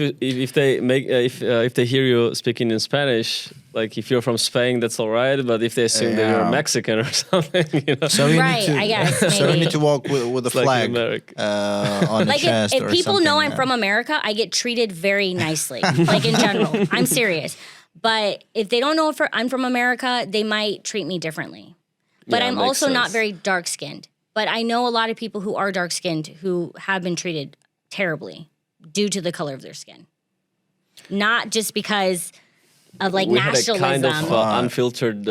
they hear you speaking in Spanish, like if you're from Spain, that's all right. But if they assume that you're Yeah. Mexican or something, So you Right, need to, I guess, So you maybe. need to walk with a like in flag America. on the like chest if or people something, know I'm yeah. from America, I get treated very nicely, like in general. I'm serious. But if they don't know if I'm from America, they might treat me differently. But Yeah, I'm makes also not sense. very dark-skinned. But I know a lot of people who are dark-skinned who have been treated terribly due to the color of their skin. Not just because of like We had a nationalism. kind of unfiltered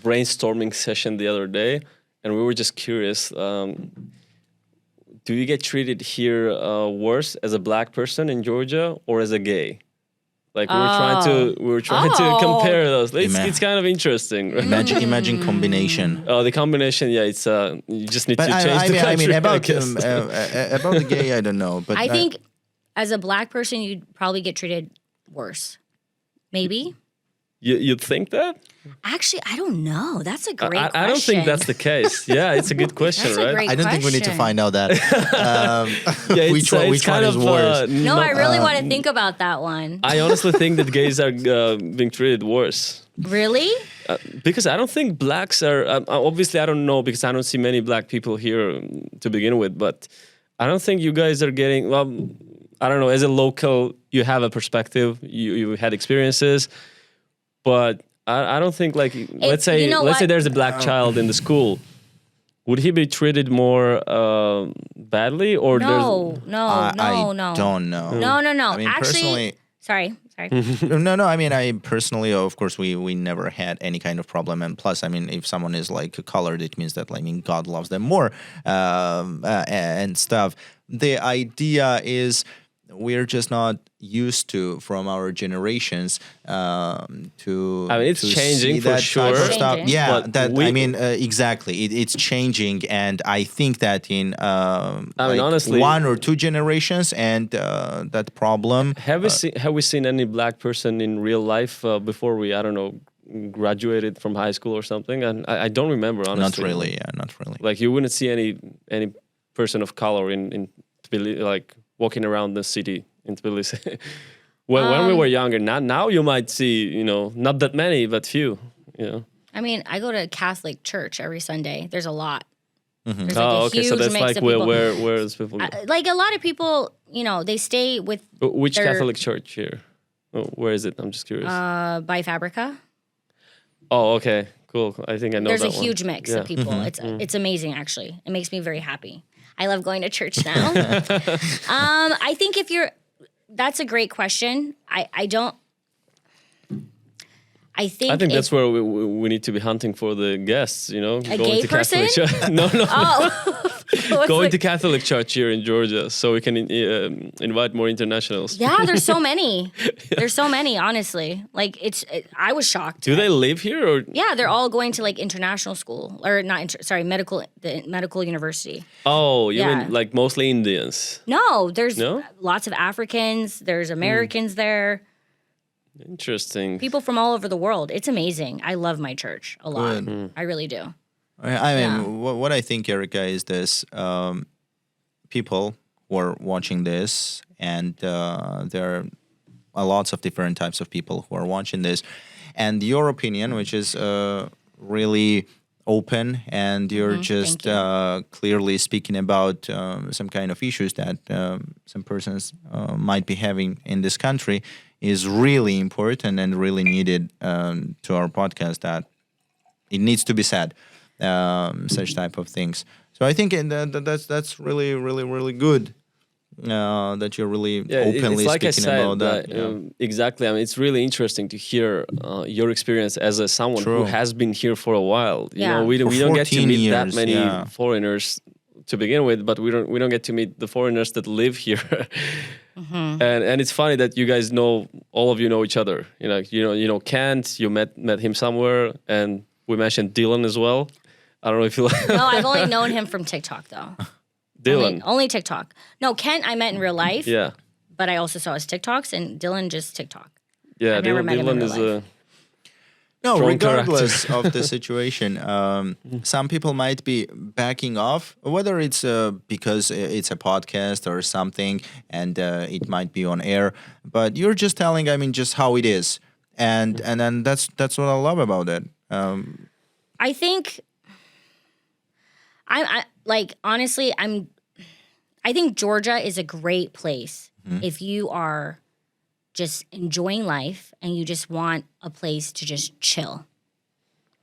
brainstorming session the other day, and we were just curious. Do you get treated here worse as a black person in Georgia or as a gay? Like we were trying to compare those. It's kind of interesting. Right? Imagine combination. Oh, the combination, yeah, it's you just need But to change the country. about guess. about the gay, I don't know. But I think as a black person, you'd probably get treated worse. Maybe. You'd think that? Actually, I don't know. That's a great question. I don't think that's the case. Yeah, it's a good question, That's a right? great I don't think we need to question. find out that. Yeah, which one is worse? No, I really want to think about that one. I honestly think that gays are being treated worse. Really? Because I don't think blacks are. Obviously, I don't know because I don't see many black people here to begin with. But I don't think you guys are getting. Well, I don't know. As a local, you have a perspective. You had experiences, but I don't think like let's say there's a black child in the school. Would he be treated more badly or No. I don't know. No. I mean, Actually, personally, sorry. no. I mean, I personally, of course, we never had any kind of problem. And plus, I mean, if someone is like colored, it means that God loves them more and stuff. The idea is we're just not used to from our generations to. I mean, it's to changing see for that type of sure. stuff. Changing. Yeah, But that we- I mean, exactly. It's changing, and I think that in like honestly- 1 or 2 generations, and that problem. Have we seen any black person in real life before we graduated from high school or something? And I don't remember honestly. Not really. Yeah, not really. Like you wouldn't see any person of color in Tbilisi, like walking around the city in Tbilisi. when we were younger, now you might see not that many but few. I mean, I go to Catholic church every Sunday. There's a lot. There's like Oh, a okay. huge So that's mix like of people. where is people? Like a lot of people, they stay with Which they're- Catholic church here? Oh, where is it? I'm just curious. by Fabrica. Oh, okay, cool. I think I know There's that a one. huge mix Yeah. of people. It's amazing, actually. It makes me very happy. I love going to church now. I think that's a great question. I think that's where we need to be hunting for the guests, going gay to person? Catholic church. No. Oh, Going to Catholic church here in Georgia so we can invite more internationals. yeah, there's so many. There's so many, honestly. Like I was shocked. Do they live here or? Yeah, they're all going to like international school or the medical university. Oh, you Yeah. mean like mostly Indians? No, there's No? lots of Africans. There's Americans there. Interesting. People from all over the world. It's amazing. I love my church a lot. Good. I really do. I mean, Yeah. what I think, Erica, is this: people who are watching this, and there are lots of different types of people who are watching this, and your opinion, which is really open, and you're just Thank clearly speaking about some kind of issues that some persons might be having in this country, is really important and really needed to our podcast. That it needs to be said. Such type of things. So I think that's really, really, really good that you're really openly it's like I speaking said, about that. Exactly. I mean, it's really interesting to hear your experience as someone who True. has been here for a while. Yeah. We For don't get to 14 meet that years, many yeah. foreigners to begin with, but we don't get to meet the foreigners that live here. And it's funny that you guys all of you know each other. You know Kent. You met him somewhere, and we mentioned Dylan as well. I don't know if you like No, I've only known him from TikTok though. Dylan. Only TikTok. No, Kent I met in real life. Yeah, But I also saw his TikToks, and Dylan just TikTok. yeah. I've never met him in Dylan real is life. No, strong regardless of the situation, some people might be backing off, whether it's because it's a podcast or something, and it might be on air. But you're just telling, I mean, just how it is, and then that's what I love about it. I think I like honestly, I think Georgia is a great place if you are just enjoying life and you just want a place to just chill,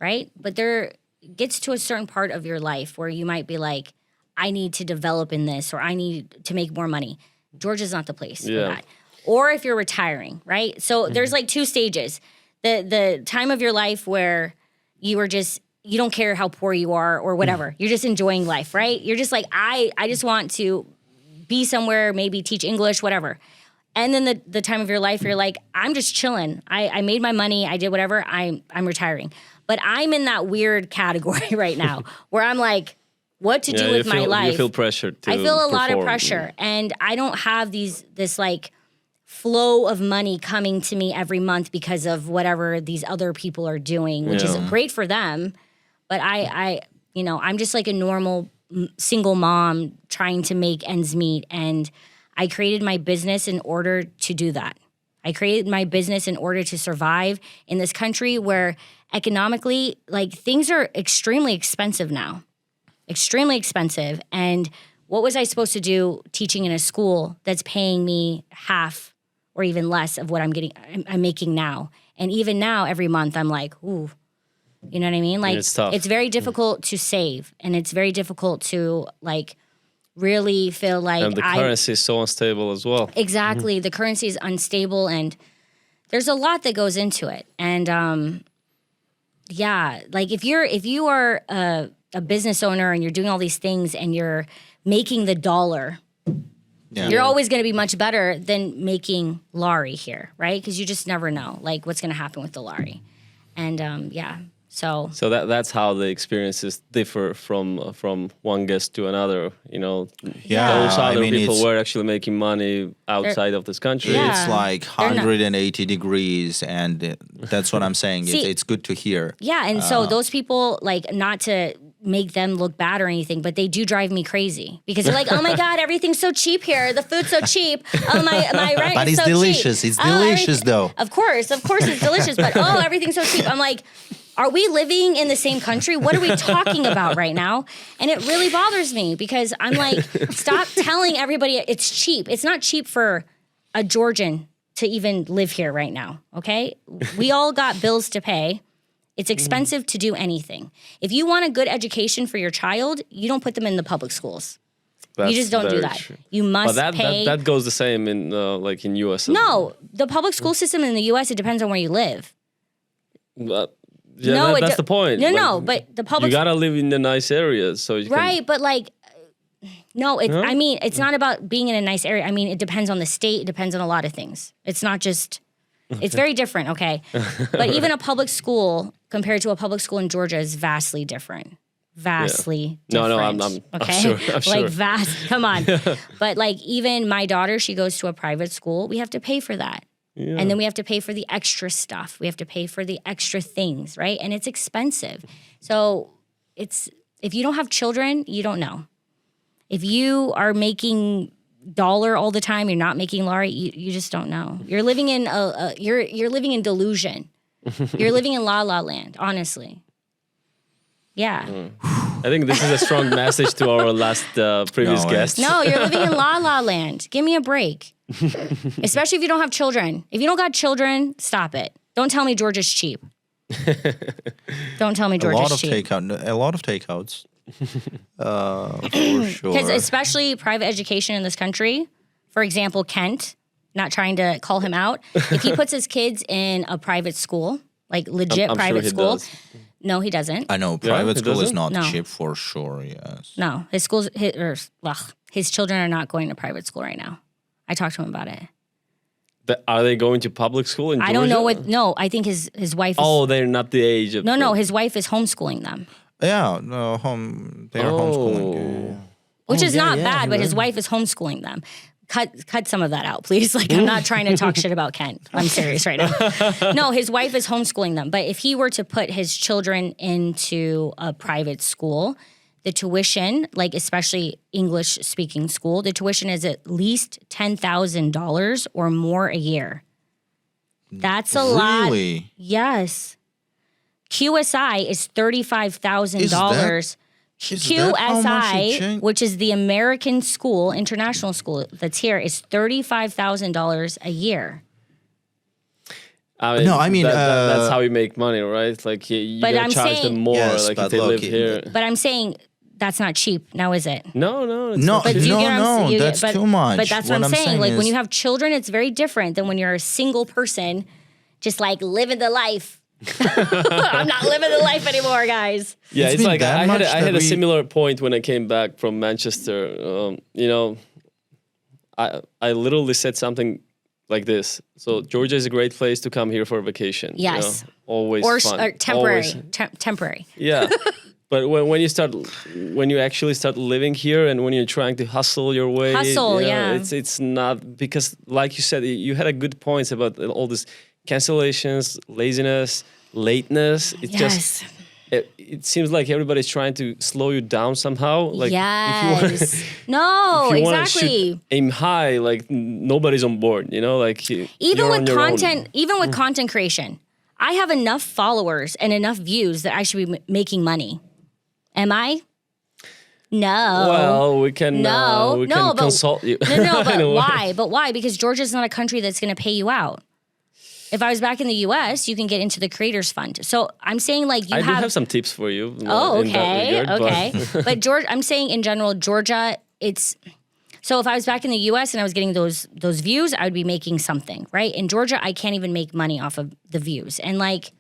right? But there gets to a certain part of your life where you might be like, I need to develop in this, or I need to make more money. Georgia's not the place for that. Or if you're retiring, right? So there's like two stages. The time of your life where you are just, you don't care how poor you are or whatever. You're just enjoying life, right? You're just like, I just want to be somewhere, maybe teach English, whatever. And then the time of your life, you're like, I'm just chilling. I made my money. I did whatever. I'm retiring. But I'm in that weird category right now where I'm like, what to do with my life? You feel pressured to I feel a lot of perform. pressure. And I don't have this like flow of money coming to me every month because of whatever these other people are doing, which is great for them. But I'm just like a normal single mom trying to make ends meet. And I created my business in order to do that. I created my business in order to survive in this country where economically, like, things are extremely expensive now. Extremely expensive. And what was I supposed to do teaching in a school that's paying me half or even less of what I'm making now? And even now, every month, I'm like, ooh, you know what I mean? Like, it's tough. It's very difficult to save, and it's very difficult to, like, really feel like And the currency is so unstable as well. Exactly. The currency is unstable, and there's a lot that goes into it. And like if you are a business owner and you're doing all these things and you're making the dollar, you're always going to be much better than making lari here, right? Because you just never know, like, what's going to happen with the lari. And So that's how the experiences differ from one guest to another. You know, those other people were actually making money outside of this country. Yeah. It's like 180 degrees, and that's what I'm saying. See, it's good to hear. Yeah, and so those people, like, not to make them look bad or anything, but they do drive me crazy because they're like, oh my God, everything's so cheap here. The food's so cheap. Oh, my rent But is it's so delicious. cheap. It's delicious, though. Of course it's delicious, but everything's so cheap. I'm like, are we living in the same country? What are we talking about right now? And it really bothers me because I'm like, stop telling everybody it's cheap. It's not cheap for a Georgian to even live here right now, okay? We all got bills to pay. It's expensive to do anything. If you want a good education for your child, you don't put them in the public schools. You just don't do that. True. You must pay. That goes the same in like in US. No, the public school system in the US, it depends on where you live. That's the point. No, but the public... You gotta live in the nice areas, so you can... but like... No, I mean, it's not about being in a nice area. I mean, it depends on the state. It depends on a lot of things. It's not just... It's very different, okay? But even a public school compared to a public school in Georgia is vastly different. Vastly different. No, I'm okay? sure. I'm sure. Like, come on. But like, even my daughter, she goes to a private school. We have to pay for that. Yeah. And then we have to pay for the extra stuff. We have to pay for the extra things, right? And it's expensive. So if you don't have children, you don't know. If you are making dollar all the time, you're not making lari, you just don't know. You're living in you're living in delusion. You're living in la la land, honestly. Yeah. I think this is a strong message to our last previous guest. No, you're living in la la land. Give me a break. Especially if you don't have children. If you don't got children, stop it. Don't tell me Georgia's cheap. Don't tell me Georgia's cheap. A lot of takeouts. For sure. Because especially private education in this country, for example, Kent, not trying to call him out, if he puts his kids in a private school, like legit private school, no, he doesn't. I know private school is not cheap for sure. Yes. No, his children are not going to private school right now. I talked to him about it. Are they going to public school in Georgia? I don't know what. No, I think his wife. Oh, they're not the age of. No, his wife is homeschooling them. Yeah, no, they are homeschooling. Which is not bad, but his wife is homeschooling them. cut some of that out, please. Like, I'm not trying to talk shit about Kent. I'm serious right now. No, his wife is homeschooling them. But if he were to put his children into a private school, the tuition, like especially English speaking school, the tuition is at least $10,000 or more a year. That's a lot. Really? Yes. QSI is $35,000. Is that how much it QSI, changed? which is the American school, international school that's here, is $35,000 a year. No, I mean, that's how you make money, right? Like you But gotta I'm charge saying- them more, Yes, like but if they live look, here. But I'm saying that's not cheap, now is it? No, it's No, not But cheap. do you get what I'm no, saying? that's too much. But that's what I'm saying. Like when is- you have children, it's very different than when you're a single person, just like living the life. I'm not living the life anymore, guys. Yeah, It's it's been like that I much had that a we- similar point when I came back from Manchester. I literally said something like this. So Georgia is a great place to come here for a vacation. Yes. Always Or, fun. or temporary. Always. Temporary. Yeah. But when you actually start living here and when you're trying to hustle your way, Yeah. it's not, because like you said, you had a good points about all this cancellations, laziness, lateness. It's just it seems like everybody's trying to slow you down somehow. Like Yes. No, if you wanna exactly. aim high, like nobody's on board, like Even you're with on your own. content, even with content creation, I have enough followers and enough views that I should be making money. Am I? No. Well, we can No, but- consult you. No, but in a way. why? But why? Because Georgia's not a country that's going to pay you out. If I was back in the U.S., you can get into the Creators Fund. So I'm saying like you I do have some tips for you. Oh, in that okay, regard, okay. But Georgia, I'm saying in general, Georgia, it's so if I was back in the U.S. and I was getting those views, I would be making something, right? In Georgia, I can't even make money off of the views, and like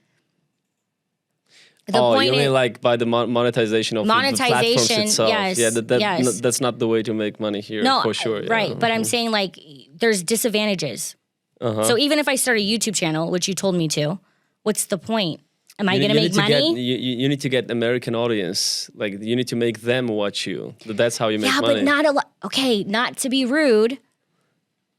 the you point mean is, like by the monetization of the platforms Monetization, itself? yes, Yeah, yes. that's not the way to make money here, no, for sure. right? Yeah. But I'm saying like there's disadvantages. So even if I start a YouTube channel, which you told me to, what's the point? Am I going to make money? You need to get American audience. Like you need to make them watch you. That's how you make Yeah, money. but not a lot. Okay, not to be rude.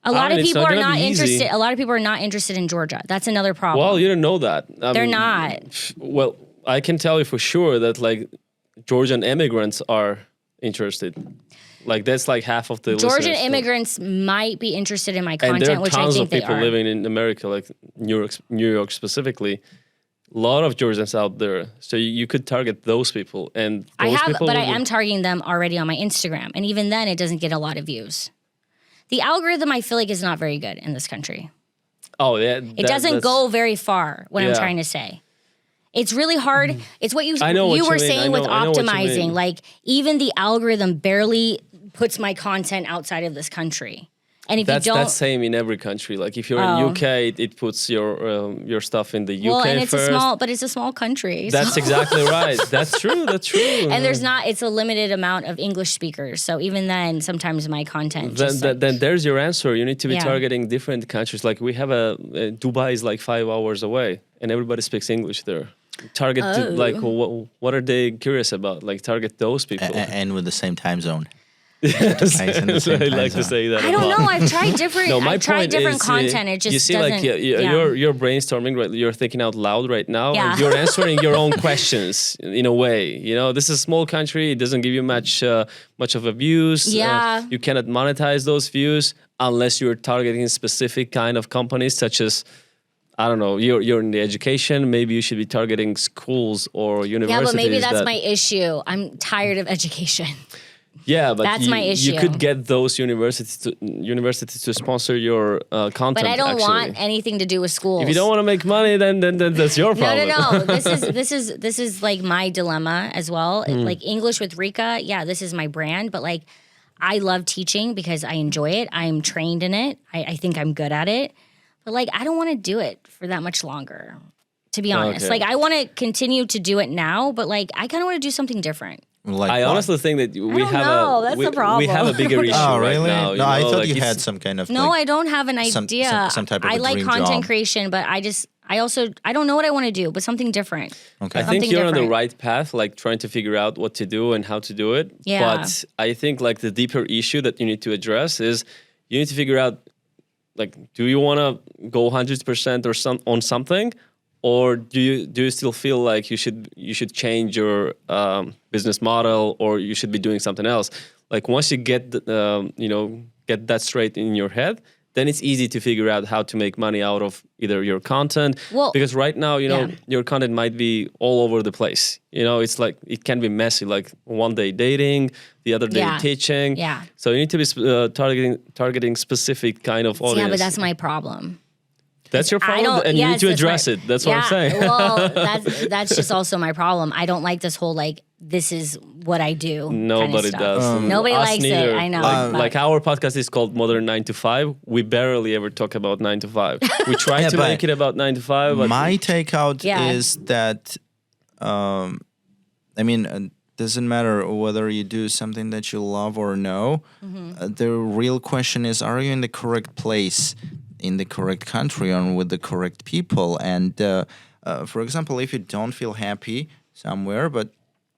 A lot of it's people not are gonna not be easy. interested. A lot of people are not interested in Georgia. That's another problem. Well, you don't know that. They're not. Well, I can tell you for sure that like Georgian immigrants are interested. Like that's like half of the Georgian listeners. immigrants might be interested in my And content, there are which I tons think of they people are. living in America, like New York specifically. A lot of Georgians out there, so you could target those people. And I those have, people but I will- am targeting them already on my Instagram, and even then, it doesn't get a lot of views. The algorithm, I feel like, is not very good in this country. Oh yeah, It doesn't go very far. What I'm Yeah. trying to say. It's really hard. It's what you I know what you you were mean. saying with I know what you optimizing. mean. Like even the algorithm barely puts my content outside of this country. And if That's you don't, that's same in every country. Like if you're in UK, it puts your stuff in the UK well, and it's first. it's a small country. so- That's exactly right. That's true. That's true. and there's not. It's a limited amount of English speakers. So even then, sometimes my content. then, Just then there's your answer. You need to be Yeah. targeting different countries. Like we have Dubai is like 5 hours away, and everybody speaks English there. Target like what are they curious about? Like target those people. and with the same time zone. Yes. Guys in the same I time like to zone. say that. I a don't lot. know. I've tried different. No, my I've tried point different is, content. It just you see, doesn't. like you're brainstorming, right? You're thinking out loud right now. Yeah. And you're answering your own questions in a way. This is a small country. It doesn't give you much of a views. Yeah. You cannot monetize those views unless you're targeting specific kind of companies, such as. I don't know. You're in the education. Maybe you should be targeting schools or universities. Yeah, but maybe that's that- my issue. I'm tired of education. Yeah, but That's my issue. You could get those universities to sponsor your content. But I don't actually. want anything to do with schools. If you don't want to make money, then that's your problem. No. This is like my dilemma as well. Like English with Rika, yeah, this is my brand, but like I love teaching because I enjoy it. I'm trained in it. I think I'm good at it. But like I don't want to do it for that much longer, to be honest. Okay. Like I want to continue to do it now, but like I kind of want to do something different. Like I what? honestly think that we don't have know. That's we, the problem. we have a bigger issue Oh, right really? now. No, I thought like you it's- had some kind of. No, like, I don't have an idea. some type of I a like dream content job. creation, but I don't know what I want to do, but something different. Okay. I think something you're on the different. right path, like trying to figure out what to do and how to do it. Yeah. But I think like the deeper issue that you need to address is you need to figure out, like, do you want to go 100% or on something, or do you still feel like you should change your business model, or you should be doing something else? Like, once you get get that straight in your head, then it's easy to figure out how to make money out of either your content. Well, because right now, your content might be all over the place. It's like, it can be messy, like one day dating, the other day teaching. Yeah. So you need to be targeting specific kind of audience. Yeah, but that's my problem. That's your problem, and you need to address it. That's what I'm saying. Well, that's just also my problem. I don't like this whole, like, this is what I do. Nobody does. Nobody Us likes neither. it. I know. Like our podcast is called Modern 9 to 5. We barely ever talk about 9 to 5. We try to make it about 9 to 5. But my takeout is that, doesn't matter whether you do something that you love or no. The real question is, are you in the correct place, in the correct country, or with the correct people? And for example, if you don't feel happy somewhere, but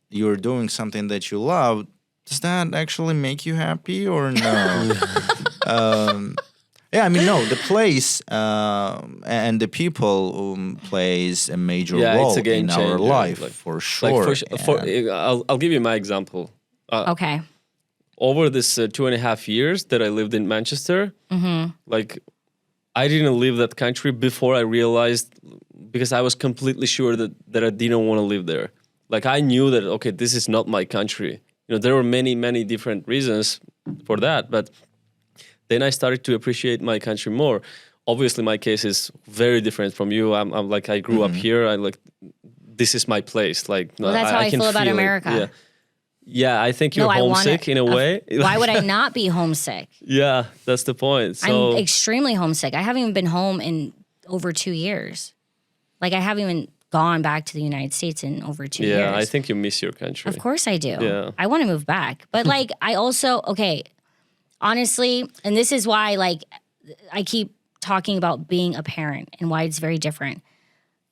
you're doing something that you love, does that actually make you happy or no? No, the place and the people plays a major role it's a game in changer, our life, like, for sure. I'll give you my example. Okay. Over this 2.5 years that I lived in Manchester, like, I didn't leave that country before I realized, because I was completely sure that I didn't want to live there. Like, I knew that, okay, this is not my country. There were many, many different reasons for that, but then I started to appreciate my country more. Obviously, my case is very different from you. I'm like, I grew up here. This is my place. Like, well, that's how I feel about America. Yeah, I think you're homesick in a way. Why would I not be homesick? Yeah, that's the point. So, I'm extremely homesick. I haven't even been home in over 2 years. Like, I haven't even gone back to the United States in over 2 years. Yeah, I think you miss your country. Of course I do. Yeah. I want to move back. But, like, I also, honestly, and this is why, like, I keep talking about being a parent and why it's very different.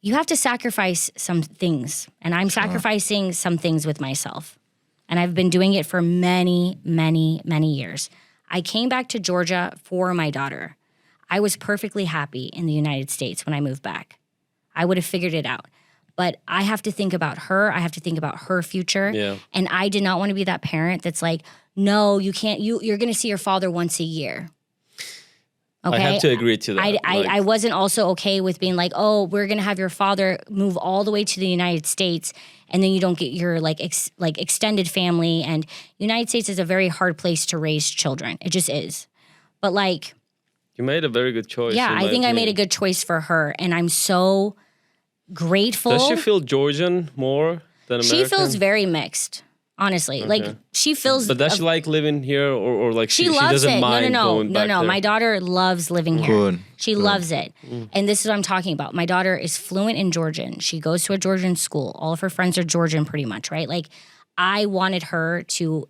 You have to sacrifice some things, and I'm sacrificing some things with myself. And I've been doing it for many, many, many years. I came back to Georgia for my daughter. I was perfectly happy in the United States when I moved back. I would have figured it out. But I have to think about her. I have to think about her future. Yeah. And I did not want to be that parent that's like, no, you can't. You're going to see your father once a year. Okay? I have to agree to that. I wasn't also okay with being like, oh, we're going to have your father move all the way to the United States, and then you don't get your extended family. And United States is a very hard place to raise children. It just is. But like, you made a very good choice. Yeah, I think I made a good choice for her, and I'm so grateful. Does she feel Georgian more than American? She feels very mixed. Honestly, like she feels. But does she like living here, or like she loves she doesn't it? mind going back No. there? My daughter loves living here. Good. She loves it, and this is what I'm talking about. My daughter is fluent in Georgian. She goes to a Georgian school. All of her friends are Georgian, pretty much, right? Like, I wanted her to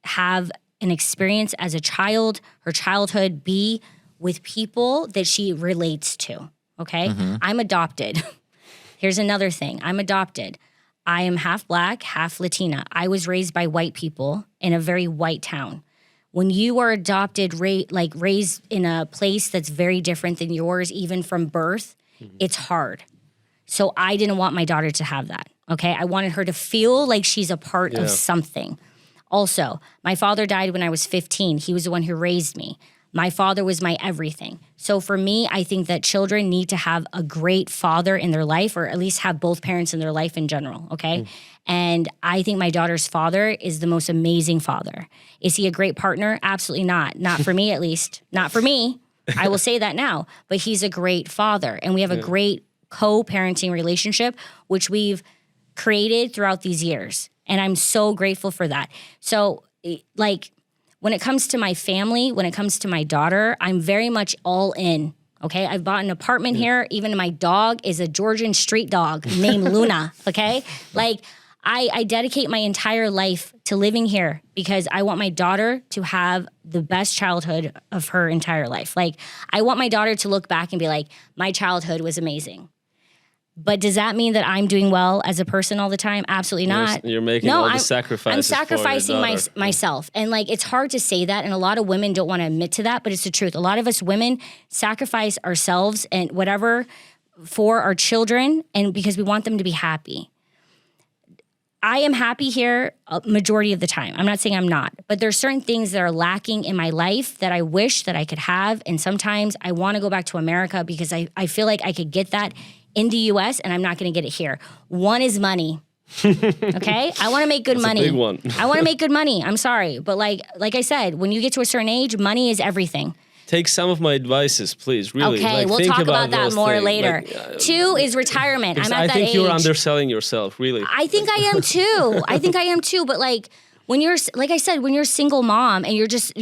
have an experience as a child, her childhood, be with people that she relates to. Okay, I'm adopted. Here's another thing. I'm adopted. I am half Black, half Latina. I was raised by white people in a very white town. When you are adopted, raised in a place that's very different than yours, even from birth, it's hard. So I didn't want my daughter to have that, okay? I wanted her to feel like she's a part of something. Also, my father died when I was 15. He was the one who raised me. My father was my everything. So for me, I think that children need to have a great father in their life, or at least have both parents in their life in general, okay? And I think my daughter's father is the most amazing father. Is he a great partner? Absolutely not. Not for me, at least. Not for me. I will say that now. But he's a great father. And we have a great co-parenting relationship, which we've created throughout these years. And I'm so grateful for that. So, like, when it comes to my family, when it comes to my daughter, I'm very much all in, okay? I've bought an apartment here. Even my dog is a Georgian street dog named Luna, okay? Like, I dedicate my entire life to living here because I want my daughter to have the best childhood of her entire life. Like, I want my daughter to look back and be like, my childhood was amazing. But does that mean that I'm doing well as a person all the time? Absolutely not. You're making all the sacrifices. I'm sacrificing myself. And like, it's hard to say that. And a lot of women don't want to admit to that, but it's the truth. A lot of us women sacrifice ourselves and whatever for our children, and because we want them to be happy. I am happy here a majority of the time. I'm not saying I'm not, but there's certain things that are lacking in my life that I wish that I could have. And sometimes I want to go back to America because I feel like I could get that in the US and I'm not going to get it here. One is money. Okay? I want to make good money. A big one. I want to make good money. I'm sorry. But like I said, when you get to a certain age, money is everything. Take some of my advices, please. Really. Okay, like, we'll think talk about that more things. later. Like, 2 is retirement. I'm at that age. I think you're underselling yourself, really. I think I am too. But like when you're, like I said, when you're a single mom and you're just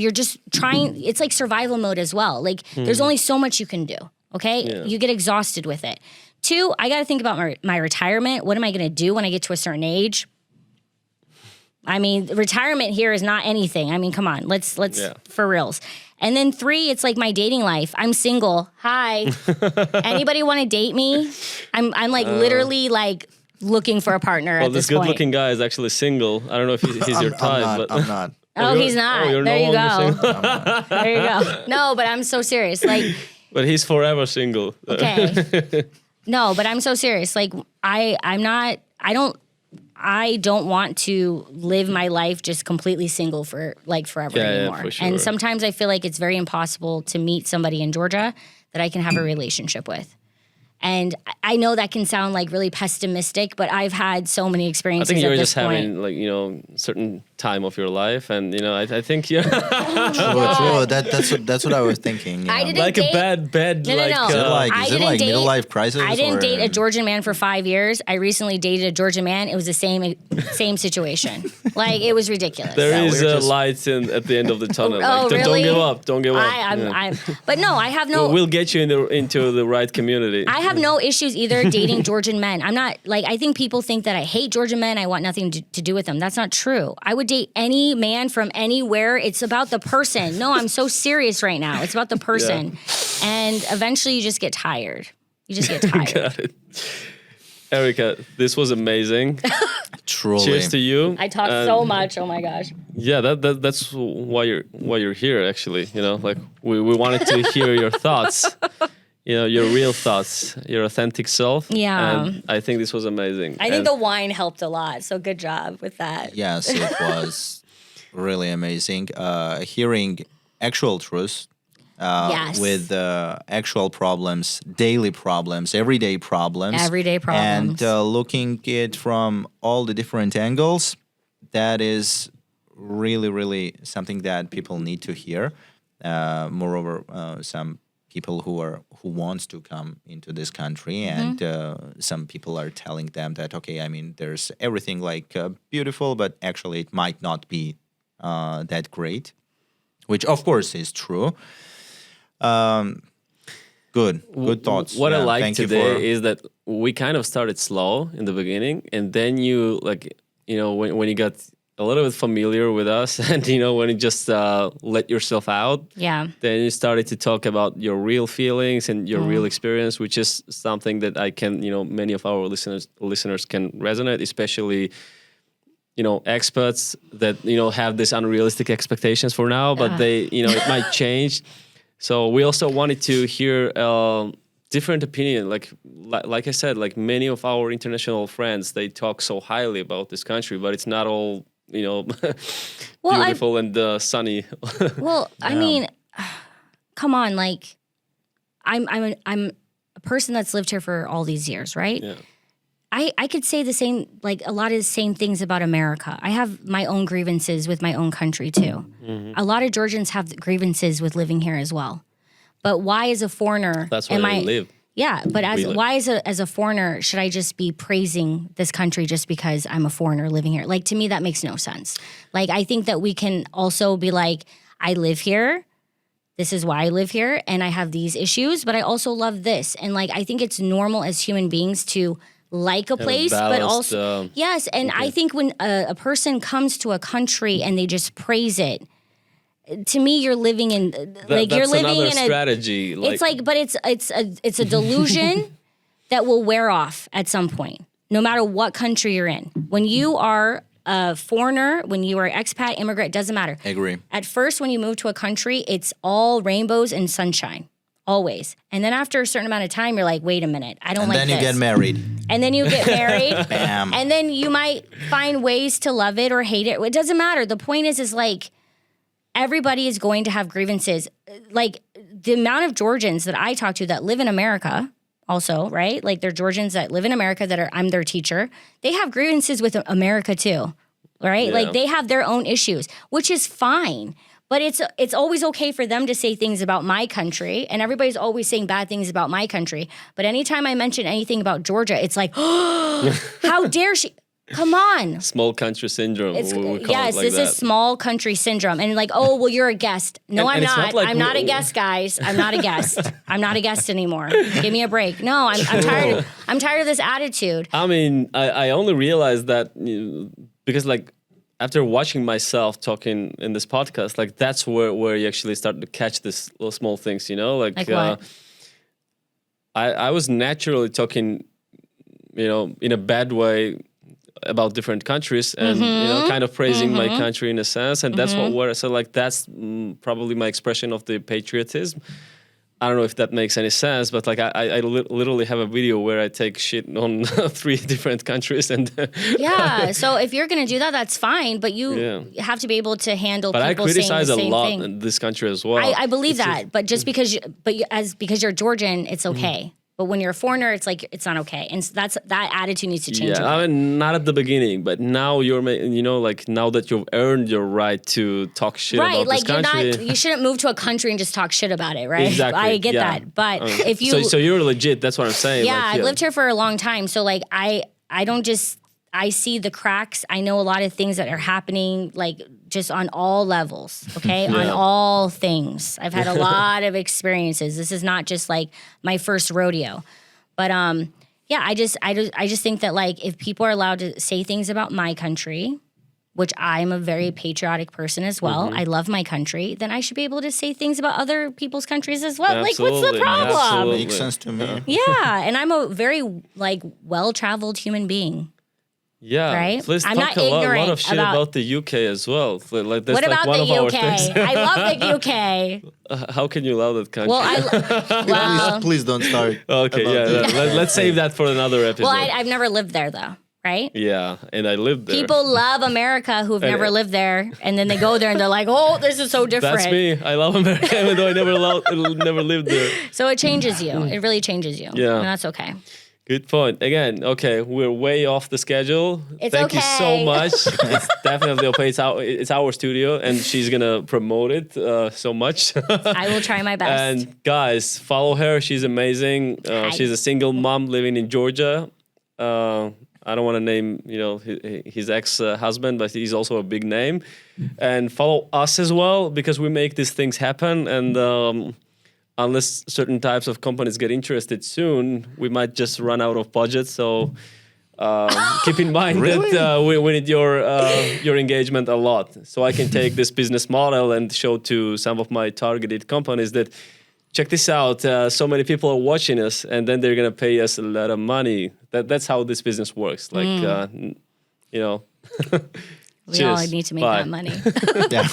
trying, it's like survival mode as well. Like there's only so much you can do. Okay, you get exhausted with it. 2, I got to think about my retirement. What am I going to do when I get to a certain age? I mean, retirement here is not anything. I mean, come on, let's for reals. And then 3, it's like my dating life. I'm single. Hi. Anybody want to date me? I'm like literally like looking for a partner at this point. Well, this good-looking guy is actually single. I don't know if he's your type. I'm not. Oh, he's not. Oh, there you go. There you go. No, but I'm so serious. Like, but he's forever single. Okay. No, but I'm so serious. Like, I don't want to live my life just completely single for like forever anymore. Yeah, for sure. And sometimes I feel like it's very impossible to meet somebody in Georgia that I can have a relationship with. And I know that can sound like really pessimistic, but I've had so many experiences. I think you're at just this point. having like certain time of your life, and I think you're True. That's what I was thinking. I didn't like date, a bad No. Is it like middle life crisis? I didn't date a Georgian man for 5 years. I recently dated a Georgian man. It was the same situation. Like, it was ridiculous. There is a light at the end of the tunnel. Oh, like, really? Don't give up. Don't give up. But no, I have no. We'll get you into the right community. I have no issues either dating Georgian men. I'm not like, I think people think that I hate Georgian men. I want nothing to do with them. That's not true. I would date any man from anywhere. It's about the person. No, I'm so serious right now. It's about the person. Yeah. And eventually you just get tired. You just get tired. Got it. Erica, this was amazing. Truly. Cheers to you. I talk so much. Oh my gosh. Yeah, that's why you're here. Actually, like we wanted to hear your thoughts. Your real thoughts, your authentic self. Yeah. And I think this was amazing. I think the wine helped a lot. So good job with that. Yes, it was really amazing. Hearing actual truth with actual problems, daily problems, everyday problems. And looking it from all the different angles, that is really, really something that people need to hear. Moreover, some people who wants to come into this country, and some people are telling them that, okay, I mean, there's everything like beautiful, but actually it might not be that great, which of course is true. Good thoughts. What I like today is that we kind of started slow in the beginning, and then you when you got a little bit familiar with us, and when you just let yourself out, then you started to talk about your real feelings and your real experience, which is something that I can, many of our listeners can resonate, especially expats that have this unrealistic expectations for now, but they it might change. So we also wanted to hear different opinion. Like I said, like many of our international friends, they talk so highly about this country, but it's not all beautiful and sunny. Well, I mean, come on, like I'm a person that's lived here for all these years, right? Yeah. I could say the same, like a lot of the same things about America. I have my own grievances with my own country too. Mm-hmm. A lot of Georgians have grievances with living here as well. But why, as a foreigner, that's where they live. Yeah, but as a foreigner, should I just be praising this country just because I'm a foreigner living here? Like, to me, that makes no sense. Like, I think that we can also be like, I live here. This is why I live here, and I have these issues, but I also love this. And like, I think it's normal as human beings to like a place, but also yes. And I think when a person comes to a country and they just praise it, to me, you're living in you're living in a strategy. It's like, but it's a delusion that will wear off at some point, no matter what country you're in. When you are a foreigner, when you are expat, immigrant, doesn't matter. I agree. At first, when you move to a country, it's all rainbows and sunshine, always. And then after a certain amount of time, you're like, wait a minute, I don't like this. And then you get married. And then you get married. Bam. And then you might find ways to love it or hate it. It doesn't matter. The point is like, everybody is going to have grievances. Like the amount of Georgians that I talk to that live in America also, right? Like they're Georgians that live in America I'm their teacher. They have grievances with America too, right? Yeah. Like they have their own issues, which is fine. But it's always okay for them to say things about my country, and everybody's always saying bad things about my country. But anytime I mention anything about Georgia, it's like, oh, how dare she? Come on. Small country syndrome. It's, we call yes, it like this that. is small country syndrome. And like, oh, well, you're a guest. No, And I'm it's not. not like I'm not a guest, guys. I'm not a guest. I'm not a guest anymore. Give me a break. No, I'm tired. I'm tired of this attitude. I mean, I only realized that because like after watching myself talking in this podcast, like that's where you actually start to catch this little small things, you know, like what? I was naturally talking, you know, in a bad way about different countries and you know, kind of praising my country in a sense, and that's where I said like that's probably my expression of the patriotism. I don't know if that makes any sense, but like I literally have a video where I take shit on 3 different countries and Yeah. So if you're gonna do that, that's fine. But you have to be able to handle. But I people saying criticize the a same lot thing. in this country as well. I believe that, but just because because you're Georgian, it's okay. But when you're a foreigner, it's like it's not okay, and that attitude needs to change. Yeah, I mean, not at the beginning, but now you know, like now that you've earned your right to talk shit about like this country. you shouldn't move to a country and just talk shit about it, right? Exactly, I get yeah. that, but if you, so you're legit. That's what I'm saying. yeah, like, I've lived here for a long time, so like I don't just. I see the cracks. I know a lot of things that are happening, like just on all levels, okay? On all things. I've had a lot of experiences. This is not just like my first rodeo. But yeah, I just think that like if people are allowed to say things about my country, which I'm a very patriotic person as well, I love my country, then I should be able to say things about other people's countries as well. Absolutely, like, what's the problem? absolutely. Makes sense to me. Yeah, and I'm a very like well-traveled human being. Yeah, Right? Please I'm talk not a lot ignorant of shit about- about the UK as well. Like, that's What like about one the of our UK? things. I love the UK. How can you love that country? Well, Please don't start. okay, about yeah. Let's save that for another episode. I've never lived there though, right? Yeah, and I lived there. People love America who've never lived there, and then they go there and they're like, "Oh, this is so different." That's me. I love America, even though I never lived there. So it changes you. It really changes you. Yeah. And that's okay. Good point. Again, okay, we're way off the schedule. It's Thank you so okay. much. It's definitely okay. It's our studio, and she's gonna promote it so much. I will try my best. And guys, follow her. She's amazing. Hi. She's a single mom living in Georgia. I don't want to name, you know, his ex-husband, but he's also a big name. And follow us as well, because we make these things happen. And unless certain types of companies get interested soon, we might just run out of budget. So keep in mind that we need your engagement a lot. So I can take this business model and show to some of my targeted companies that, check this out, so many people are watching us, and then they're going to pay us a lot of money. That's how this business works. Like, you know. We all need to make Bye. that money. Yeah.